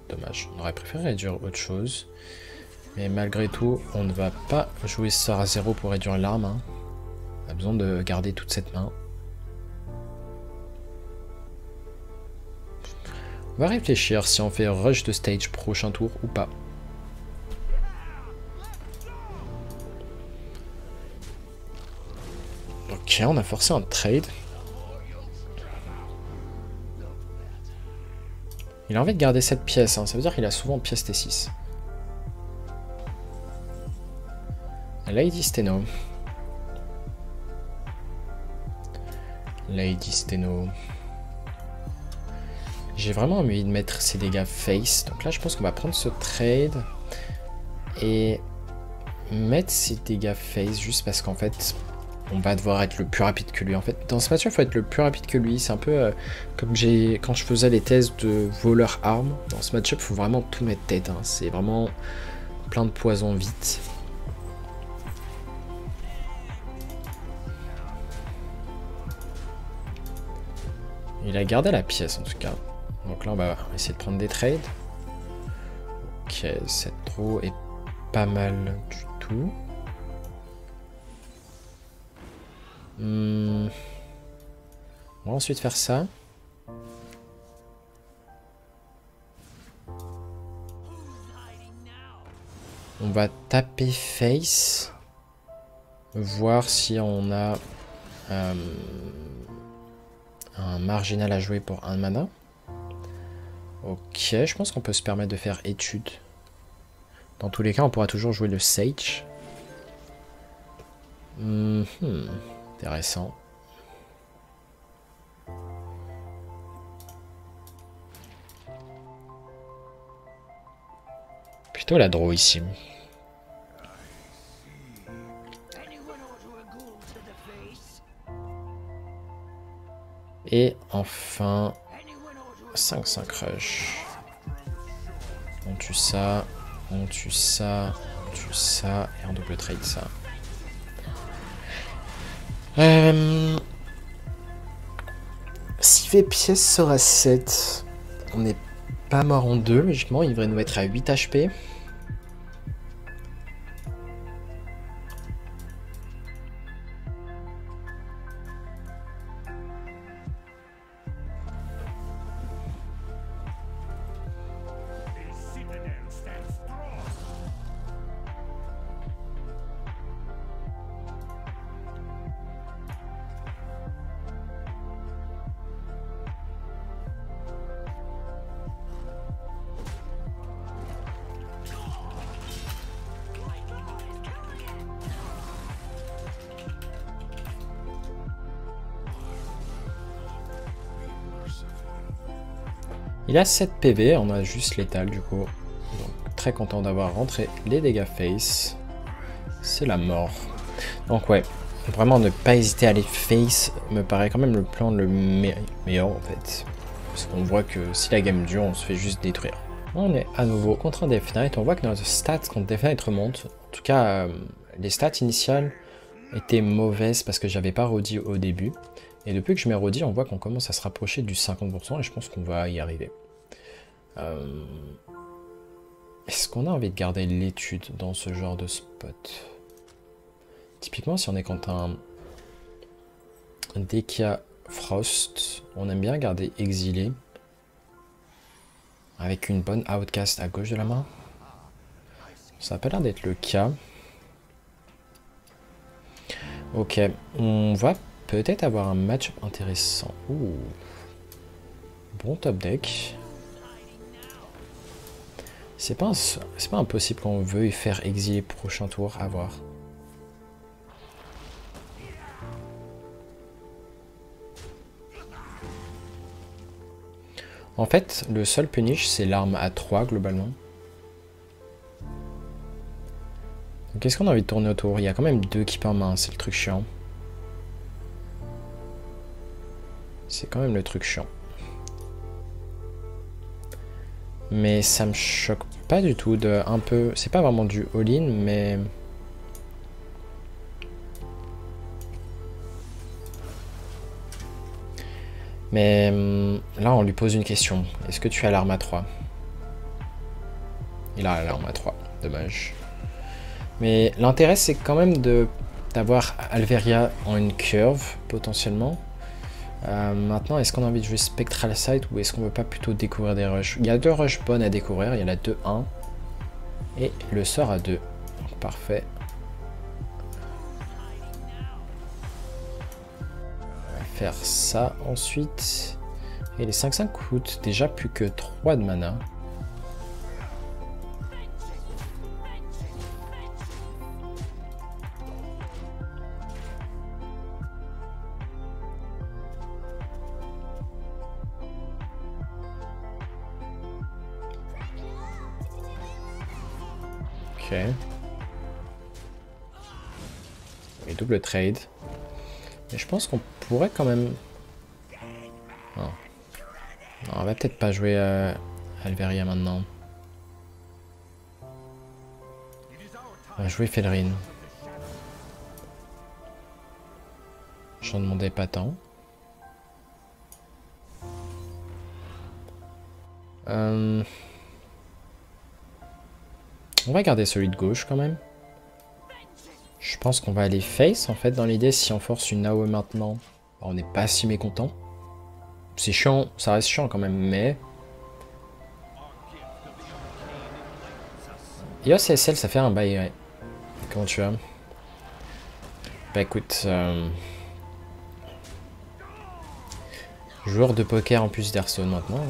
dommage. On aurait préféré réduire autre chose. Mais malgré tout, on ne va pas jouer ce sort à 0 pour réduire l'arme. Hein. On a besoin de garder toute cette main. On va réfléchir si on fait rush de stage prochain tour ou pas. Ok, on a forcé un trade. Il a envie de garder cette pièce, hein. Ça veut dire qu'il a souvent pièce T6. Lady Steno. Lady Steno. J'ai vraiment envie de mettre ses dégâts face. Donc là, je pense qu'on va prendre ce trade. Et mettre ses dégâts face juste parce qu'en fait, on va devoir être le plus rapide que lui. En fait, dans ce match, il faut être le plus rapide que lui. C'est un peu comme quand je faisais les tests de voleur arme. Dans ce match-up, il faut vraiment tout mettre tête. Hein. C'est vraiment plein de poison vite. Il a gardé la pièce en tout cas. Donc là, on va essayer de prendre des trades. Ok, cette draw est pas mal du tout. On va ensuite faire ça. On va taper face. Voir si on a un marginal à jouer pour un mana. Ok, je pense qu'on peut se permettre de faire étude. Dans tous les cas, on pourra toujours jouer le Sage. Intéressant. plutôt la draw ici. Et enfin, 5-5 rush. On tue ça, on tue ça, on tue ça, et on double trade ça. Si fait pièce sera 7, on n'est pas mort en 2, logiquement, il devrait nous mettre à 8 HP. Il a 7 PV, on a juste létal du coup. Donc, très content d'avoir rentré les dégâts face. C'est la mort. Donc ouais, vraiment ne pas hésiter à aller face me paraît quand même le plan le meilleur en fait. Parce qu'on voit que si la game dure, on se fait juste détruire. On est à nouveau contre un Death Knight, on voit que notre stats contre Death Knight remonte. En tout cas, les stats initiales étaient mauvaises parce que j'avais pas rodi au début. Et depuis que je mets rodi, on voit qu'on commence à se rapprocher du 50% et je pense qu'on va y arriver. Est-ce qu'on a envie de garder l'étude dans ce genre de spot? Typiquement, si on est contre un Dekia Frost, on aime bien garder exilé avec une bonne outcast à gauche de la main. Ça n'a pas l'air d'être le cas. Ok, on va peut-être avoir un match intéressant. Ouh. Bon top deck. C'est pas impossible qu'on veuille faire exiler prochain tour, à voir. En fait, le seul punish, c'est l'arme à 3 globalement. Qu'est-ce qu'on a envie de tourner autour? Il y a quand même 2 keepers en main, c'est le truc chiant. C'est quand même le truc chiant. Mais ça me choque pas du tout de un peu... C'est pas vraiment du all-in, mais... Mais là, on lui pose une question. Est-ce que tu as l'arme à 3? Il a l'arme à 3. Dommage. Mais l'intérêt, c'est quand même d'avoir Alveria en une curve, potentiellement. Maintenant, est-ce qu'on a envie de jouer Spectral Sight ou est-ce qu'on veut pas plutôt découvrir des rushs? Il y a 2 rushs bonnes à découvrir. Il y a la 2-1 et le sort à 2. Donc, parfait. On va faire ça ensuite. Et les 5-5 coûtent déjà plus que 3 de mana. Ok. Et double trade. Mais je pense qu'on pourrait quand même... Non. Non, on va peut-être pas jouer Alveria maintenant. On va jouer Felrin. J'en demandais pas tant. On va garder celui de gauche quand même. Je pense qu'on va aller face en fait dans l'idée. Si on force une AOE maintenant, on n'est pas si mécontent. C'est chiant, ça reste chiant quand même, mais... Yo CSL ça fait un bail, ouais. Comment tu vas? Bah écoute... Joueur de poker en plus d'Hearthstone maintenant.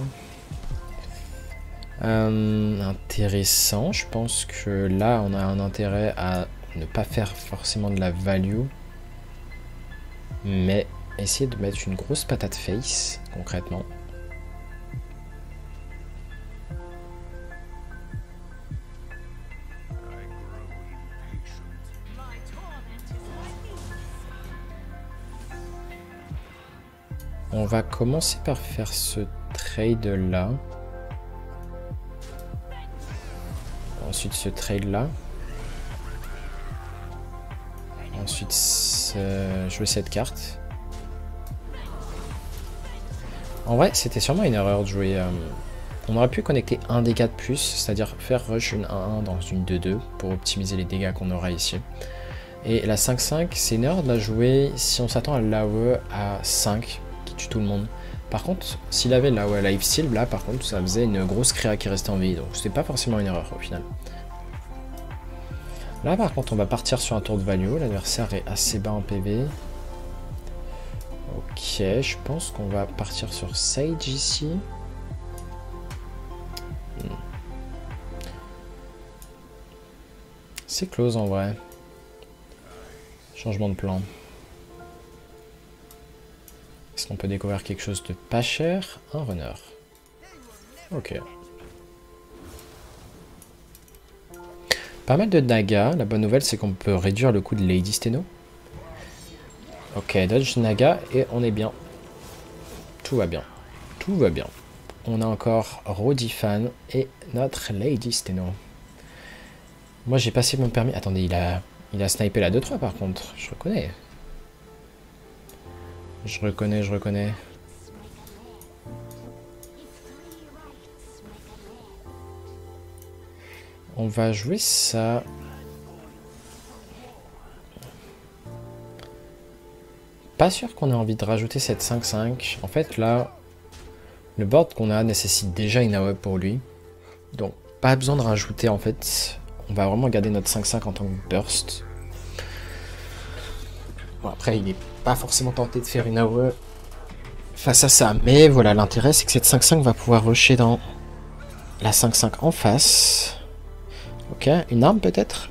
Intéressant, je pense que là on a un intérêt à ne pas faire forcément de la value, mais essayer de mettre une grosse patate face concrètement. On va commencer par faire ce trade là. Ensuite ce trade là. Ensuite jouer cette carte. En vrai c'était sûrement une erreur de jouer... On aurait pu connecter un dégât de plus, c'est-à-dire faire rush une 1-1 dans une 2-2 pour optimiser les dégâts qu'on aura ici. Et la 5-5, c'est une erreur de la jouer si on s'attend à l'AOE à 5 qui tue tout le monde. Par contre, s'il avait l'AOE lifesteal, là par contre ça faisait une grosse créa qui restait en vie, donc c'était pas forcément une erreur au final. Là par contre on va partir sur un tour de value, l'adversaire est assez bas en PV. Ok, je pense qu'on va partir sur Sage ici. C'est close en vrai. Changement de plan. Est-ce qu'on peut découvrir quelque chose de pas cher? Un runner. Ok. Pas mal de Naga. La bonne nouvelle c'est qu'on peut réduire le coût de Lady Steno. Ok, dodge Naga et on est bien. Tout va bien. Tout va bien. On a encore Rodifan et notre Lady Steno. Moi j'ai passé mon permis. Attendez, il a snipé la 2-3 par contre. Je reconnais. Je reconnais. On va jouer ça. Pas sûr qu'on ait envie de rajouter cette 5-5. En fait là, le board qu'on a nécessite déjà une AOE pour lui. Donc pas besoin de rajouter en fait. On va vraiment garder notre 5-5 en tant que burst. Bon, après, il n'est pas forcément tenté de faire une AOE face à ça. Mais voilà, l'intérêt, c'est que cette 5-5 va pouvoir rusher dans la 5-5 en face. Ok, une arme peut-être.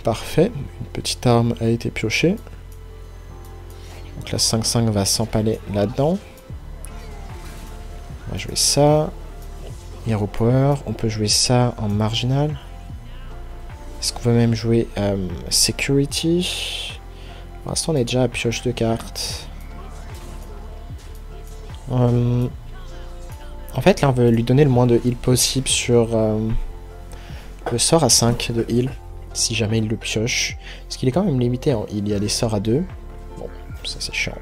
Parfait, une petite arme a été piochée. Donc la 5-5 va s'empaler là-dedans. On va jouer ça. Hero Power, on peut jouer ça en marginal. Est-ce qu'on veut même jouer Security? Pour l'instant on est déjà à pioche de cartes. En fait là on veut lui donner le moins de heal possible sur le sort à 5 de heal. Si jamais il le pioche. Parce qu'il est quand même limité en heal, il y a des sorts à 2. Bon, ça c'est chiant.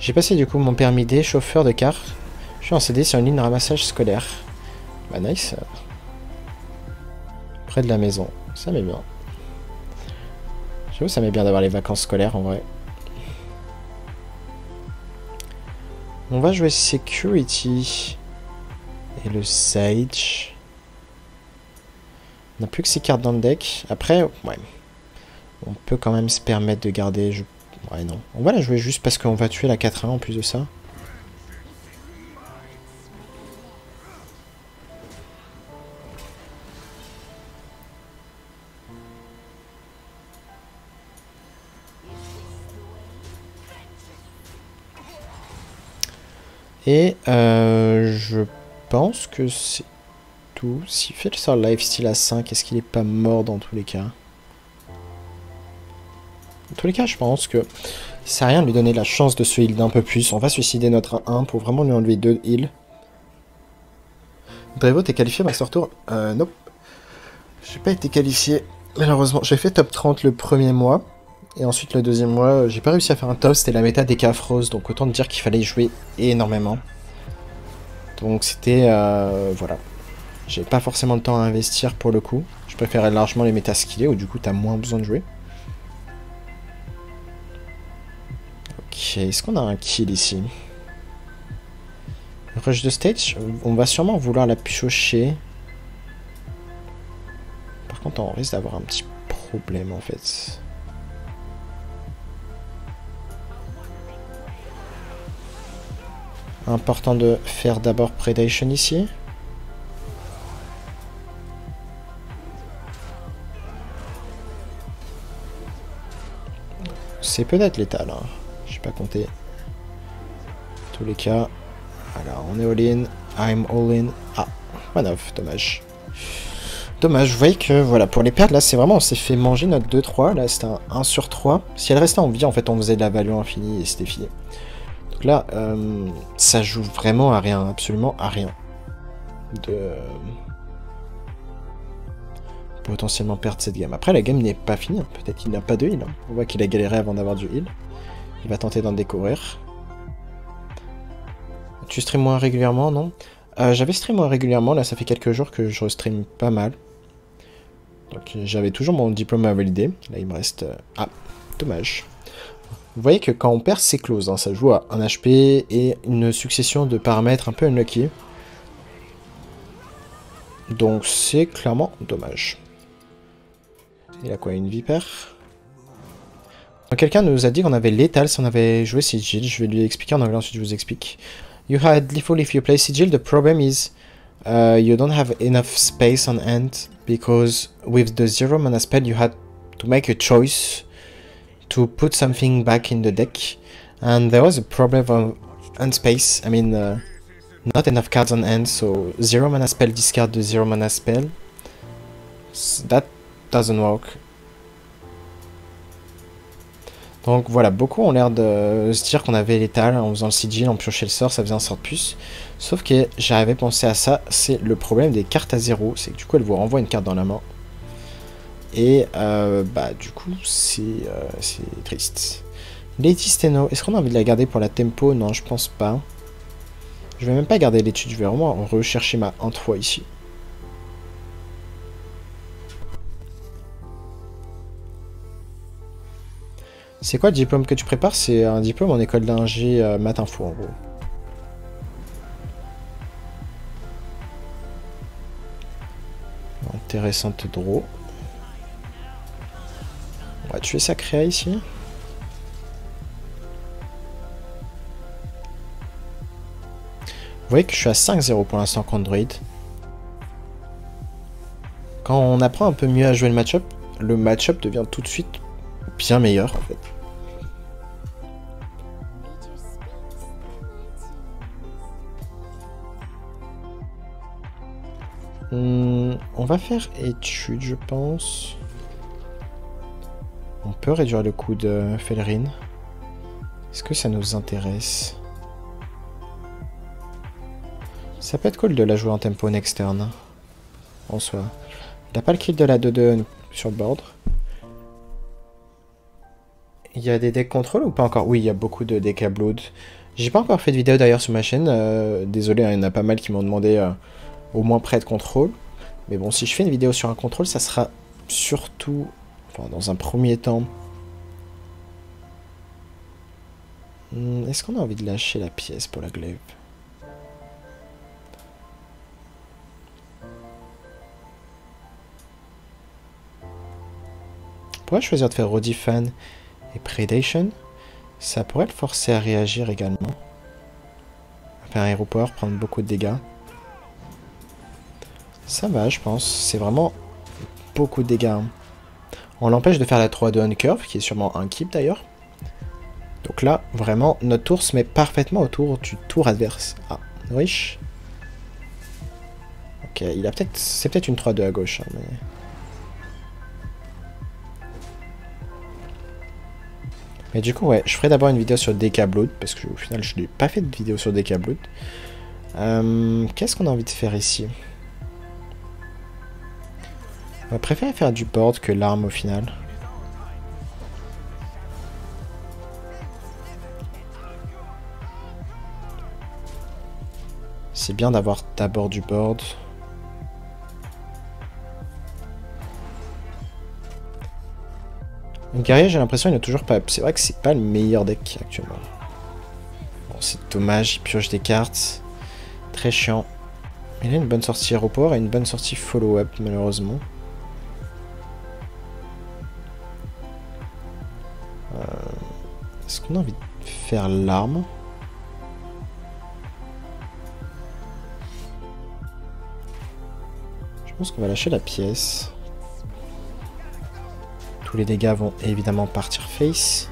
J'ai passé du coup mon permis D, chauffeur de car. Je suis en CD sur une ligne de ramassage scolaire. Bah nice. Près de la maison. Ça m'est bien. J'avoue ça m'est bien d'avoir les vacances scolaires en vrai. On va jouer Security. Et le Sage. On n'a plus que ces cartes dans le deck. Après, ouais. On peut quand même se permettre de garder... Ouais, non. On va la jouer juste parce qu'on va tuer la 4-1 en plus de ça. Et je pense que c'est tout. S'il fait le sort lifesteal à 5, est-ce qu'il est pas mort dans tous les cas? Dans tous les cas, je pense que ça sert à rien de lui donner la chance de se heal d'un peu plus. On va suicider notre 1 pour vraiment lui enlever 2 heals. Drevo, t'es qualifié Master Tour? Nope. J'ai pas été qualifié, malheureusement. J'ai fait top 30 le premier mois. Et ensuite, le deuxième mois, j'ai pas réussi à faire un top. C'était la méta des Cafros. Donc autant dire qu'il fallait jouer énormément. Donc c'était... voilà. J'ai pas forcément le temps à investir pour le coup. Je préférais largement les méta skillés où du coup t'as moins besoin de jouer. Ok, est-ce qu'on a un kill ici? Rush de stage, on va sûrement vouloir la piocher. Par contre, on risque d'avoir un petit problème en fait. Important de faire d'abord Predation ici. C'est peut-être létal, hein. Je pas compté. En tous les cas, voilà, on est all-in. I'm all-in. Ah, one off, dommage. dommage, vous voyez que voilà, pour les pertes, là c'est vraiment, on s'est fait manger notre 2-3, là c'était un 1 sur 3. Si elle restait en vie, en fait on faisait de la value infinie et c'était fini. Donc là, ça joue vraiment à rien, absolument à rien. De potentiellement perdre cette game. Après la game n'est pas finie, hein. Peut-être qu'il n'a pas de heal. Hein. On voit qu'il a galéré avant d'avoir du heal. Il va tenter d'en découvrir. Tu stream moins régulièrement, non? J'avais stream moins régulièrement, là ça fait quelques jours que je stream pas mal. Donc j'avais toujours mon diplôme à valider. Là il me reste... Ah, dommage. Vous voyez que quand on perd c'est close, hein. Ça joue à 1 HP et une succession de paramètres un peu unlucky. Donc c'est clairement dommage. Il a quoi, une vipère? Quelqu'un nous a dit qu'on avait létal si on avait joué Sigil. Je vais lui expliquer en anglais, ensuite je vous explique. You had lethal if you play Sigil. The problem is you don't have enough space on hand because with the 0 mana spell you had to make a choice to put something back in the deck, and there was a problem of hand space. I mean, not enough cards on hand, so 0 mana spell discard the 0 mana spell. That doesn't work. Donc voilà, beaucoup ont l'air de se dire qu'on avait létal en faisant le sigil, en piochait le sort, ça faisait un sort de plus. Sauf que j'avais pensé à ça, c'est le problème des cartes à 0, c'est que du coup elle vous renvoie une carte dans la main. Et bah du coup c'est triste. Lady Steno, est-ce qu'on a envie de la garder pour la tempo? Non, je pense pas. Je vais même pas garder l'étude, je vais vraiment rechercher ma 1-3 ici. C'est quoi le diplôme que tu prépares? C'est un diplôme en école d'ingé maths info en gros. Intéressante draw. On va tuer sa créa ici. Vous voyez que je suis à 5-0 pour l'instant contre Druid. Quand on apprend un peu mieux à jouer le match-up devient tout de suite bien meilleur en fait. On va faire étude, je pense. On peut réduire le coût de Felrin. Est-ce que ça nous intéresse? Ça peut être cool de la jouer en tempo next turn. En soi. Il n'a pas le kill de la 2-2 sur le board. Il y a des decks contrôle ou pas encore? Oui, il y a beaucoup de decks à blood. J'ai pas encore fait de vidéo d'ailleurs sur ma chaîne. Désolé, hein, il y en a pas mal qui m'ont demandé au moins près de contrôle. Mais bon, si je fais une vidéo sur un contrôle, ça sera surtout, enfin, dans un premier temps. Est-ce qu'on a envie de lâcher la pièce pour la glaive? On pourrait choisir de faire Rodifan et Predation. Ça pourrait le forcer à réagir également. Faire un Hero Power, prendre beaucoup de dégâts. Ça va, je pense. C'est vraiment beaucoup de dégâts. Hein. On l'empêche de faire la 3-2 on curve, qui est sûrement un keep d'ailleurs. Donc là, vraiment, notre tour se met parfaitement autour du tour adverse. Ah, riche. Ok, il a peut-être... C'est peut-être une 3-2 à gauche, hein, mais du coup, ouais, je ferai d'abord une vidéo sur DK Blood, parce que au final, je n'ai pas fait de vidéo sur DK Blood. Qu'est-ce qu'on a envie de faire ici? On va préférer faire du board que l'arme au final. C'est bien d'avoir d'abord du board. Le guerrier, j'ai l'impression qu'il n'a toujours pas... C'est vrai que c'est pas le meilleur deck actuellement. Bon, c'est dommage, il pioche des cartes. Très chiant. Il a une bonne sortie aéroport et une bonne sortie follow-up, malheureusement. Est-ce qu'on a envie de faire l'arme? Je pense qu'on va lâcher la pièce. Tous les dégâts vont évidemment partir face.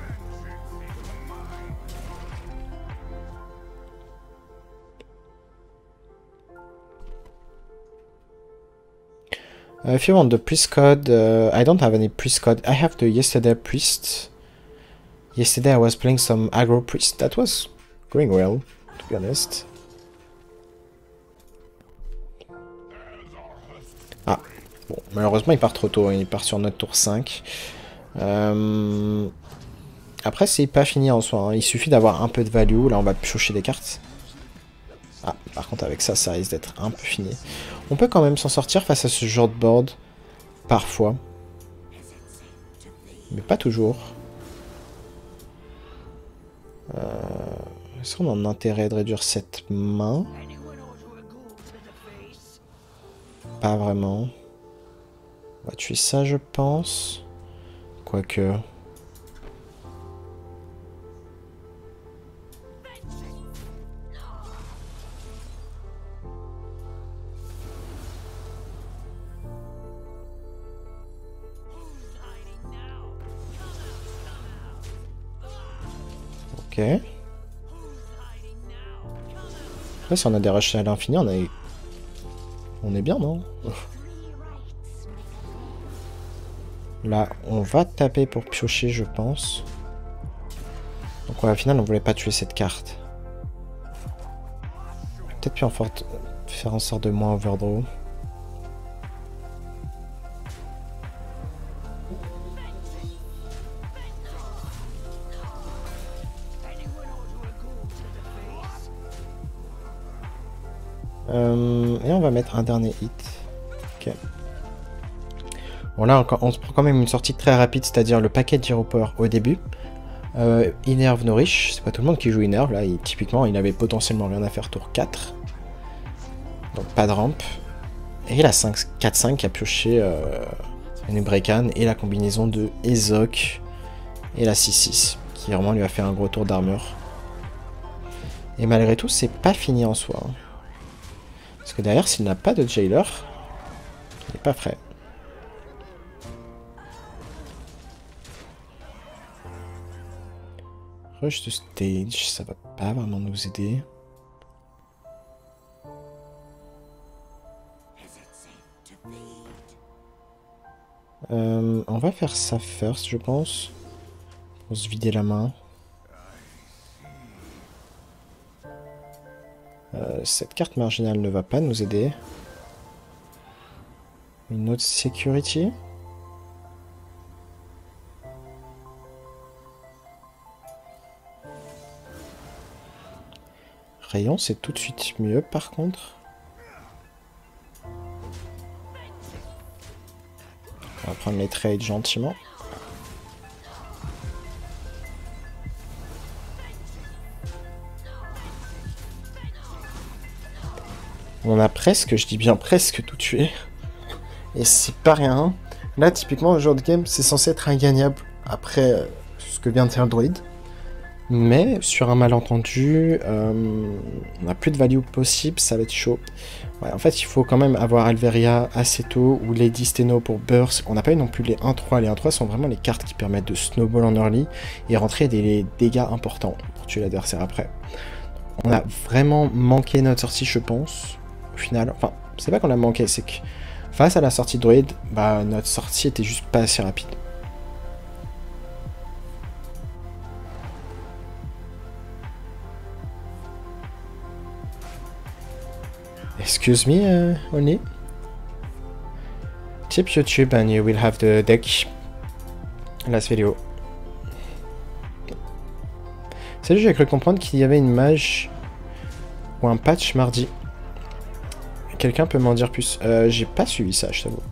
If you want the priest code, I don't have any priest code. I have the yesterday priest. Yesterday I was playing some aggro priest. That was going well, to be honest. Ah, bon, malheureusement il part trop tôt, hein. Il part sur notre tour 5. Après c'est pas fini en soi, hein. Il suffit d'avoir un peu de value. Là on va piocher des cartes. Ah, par contre avec ça, ça risque d'être un peu fini. On peut quand même s'en sortir face à ce genre de board. Parfois. Mais pas toujours. Est-ce qu'on a un intérêt de réduire cette main? Pas vraiment. On va tuer ça, je pense. Quoique... Ok. Après, si on a des rushs à l'infini, on est bien, non? Là, on va taper pour piocher, je pense. Donc ouais, au final, on voulait pas tuer cette carte. Peut-être plus en forte faire en sorte de moins overdraw. Et on va mettre un dernier hit. Ok. Bon là, on se prend quand même une sortie très rapide, c'est-à-dire le paquet de Hero Power au début. Innerve Nourish, c'est pas tout le monde qui joue Innerve, là, typiquement il avait potentiellement rien à faire tour 4. Donc pas de rampe. Et la 4-5 qui a pioché une Breakan et la combinaison de Ezok et la 6-6, qui vraiment lui a fait un gros tour d'armure. Et malgré tout, c'est pas fini en soi. Hein. Parce que derrière, s'il n'a pas de Jailer, il n'est pas prêt. Rush de stage, ça va pas vraiment nous aider. On va faire ça first, je pense. Pour se vider la main. Cette carte marginale ne va pas nous aider. Une autre security. Rayon, c'est tout de suite mieux par contre. On va prendre les trades gentiment. On a presque, je dis bien presque tout tué. Et c'est pas rien. Là, typiquement, le genre de game, c'est censé être ingagnable après ce que vient de faire le druide. Mais sur un malentendu, on n'a plus de value possible, ça va être chaud. Ouais, en fait, il faut quand même avoir Alveria assez tôt ou Lady Steno pour burst. On n'a pas eu non plus les 1-3. Les 1-3 sont vraiment les cartes qui permettent de snowball en early et rentrer des dégâts importants pour tuer l'adversaire après. On a vraiment manqué notre sortie, je pense. Au final, enfin, c'est pas qu'on a manqué, c'est que face à la sortie de druide, bah, notre sortie était juste pas assez rapide. Excuse me, Oni. Tip YouTube and you will have the deck. Last video. Salut, j'ai cru comprendre qu'il y avait une mage ou un patch mardi. Quelqu'un peut m'en dire plus? J'ai pas suivi ça, je t'avoue.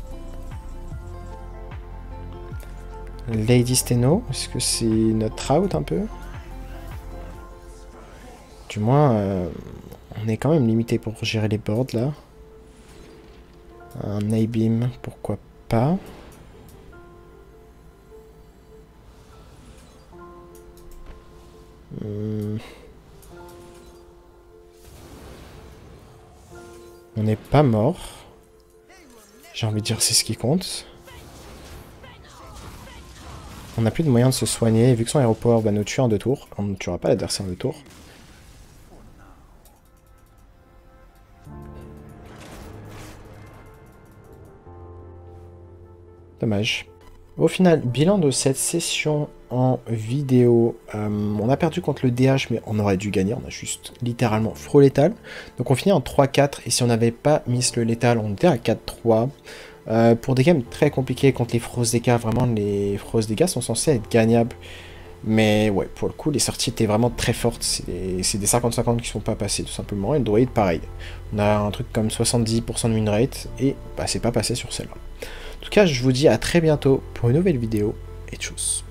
Lady Steno, est-ce que c'est notre out un peu? Du moins, on est quand même limité pour gérer les boards là. Un A-beam, pourquoi pas. On n'est pas mort. J'ai envie de dire c'est ce qui compte. On n'a plus de moyen de se soigner. Et vu que son Hero Power va nous tuer en 2 tours, on ne tuera pas l'adversaire en 2 tours. Dommage. Au final, bilan de cette session en vidéo, on a perdu contre le DH, mais on aurait dû gagner, on a juste littéralement fro létal. Donc on finit en 3-4, et si on n'avait pas mis le létal, on était à 4-3. Pour des games très compliqués contre les Frost dégâts, vraiment les Frost dégâts sont censés être gagnables. Mais ouais, pour le coup, les sorties étaient vraiment très fortes. C'est des 50-50 qui sont pas passés, tout simplement. Et le droïde, pareil. On a un truc comme 70% de win rate, et bah, c'est pas passé sur celle-là. En tout cas, je vous dis à très bientôt pour une nouvelle vidéo, et tchuss.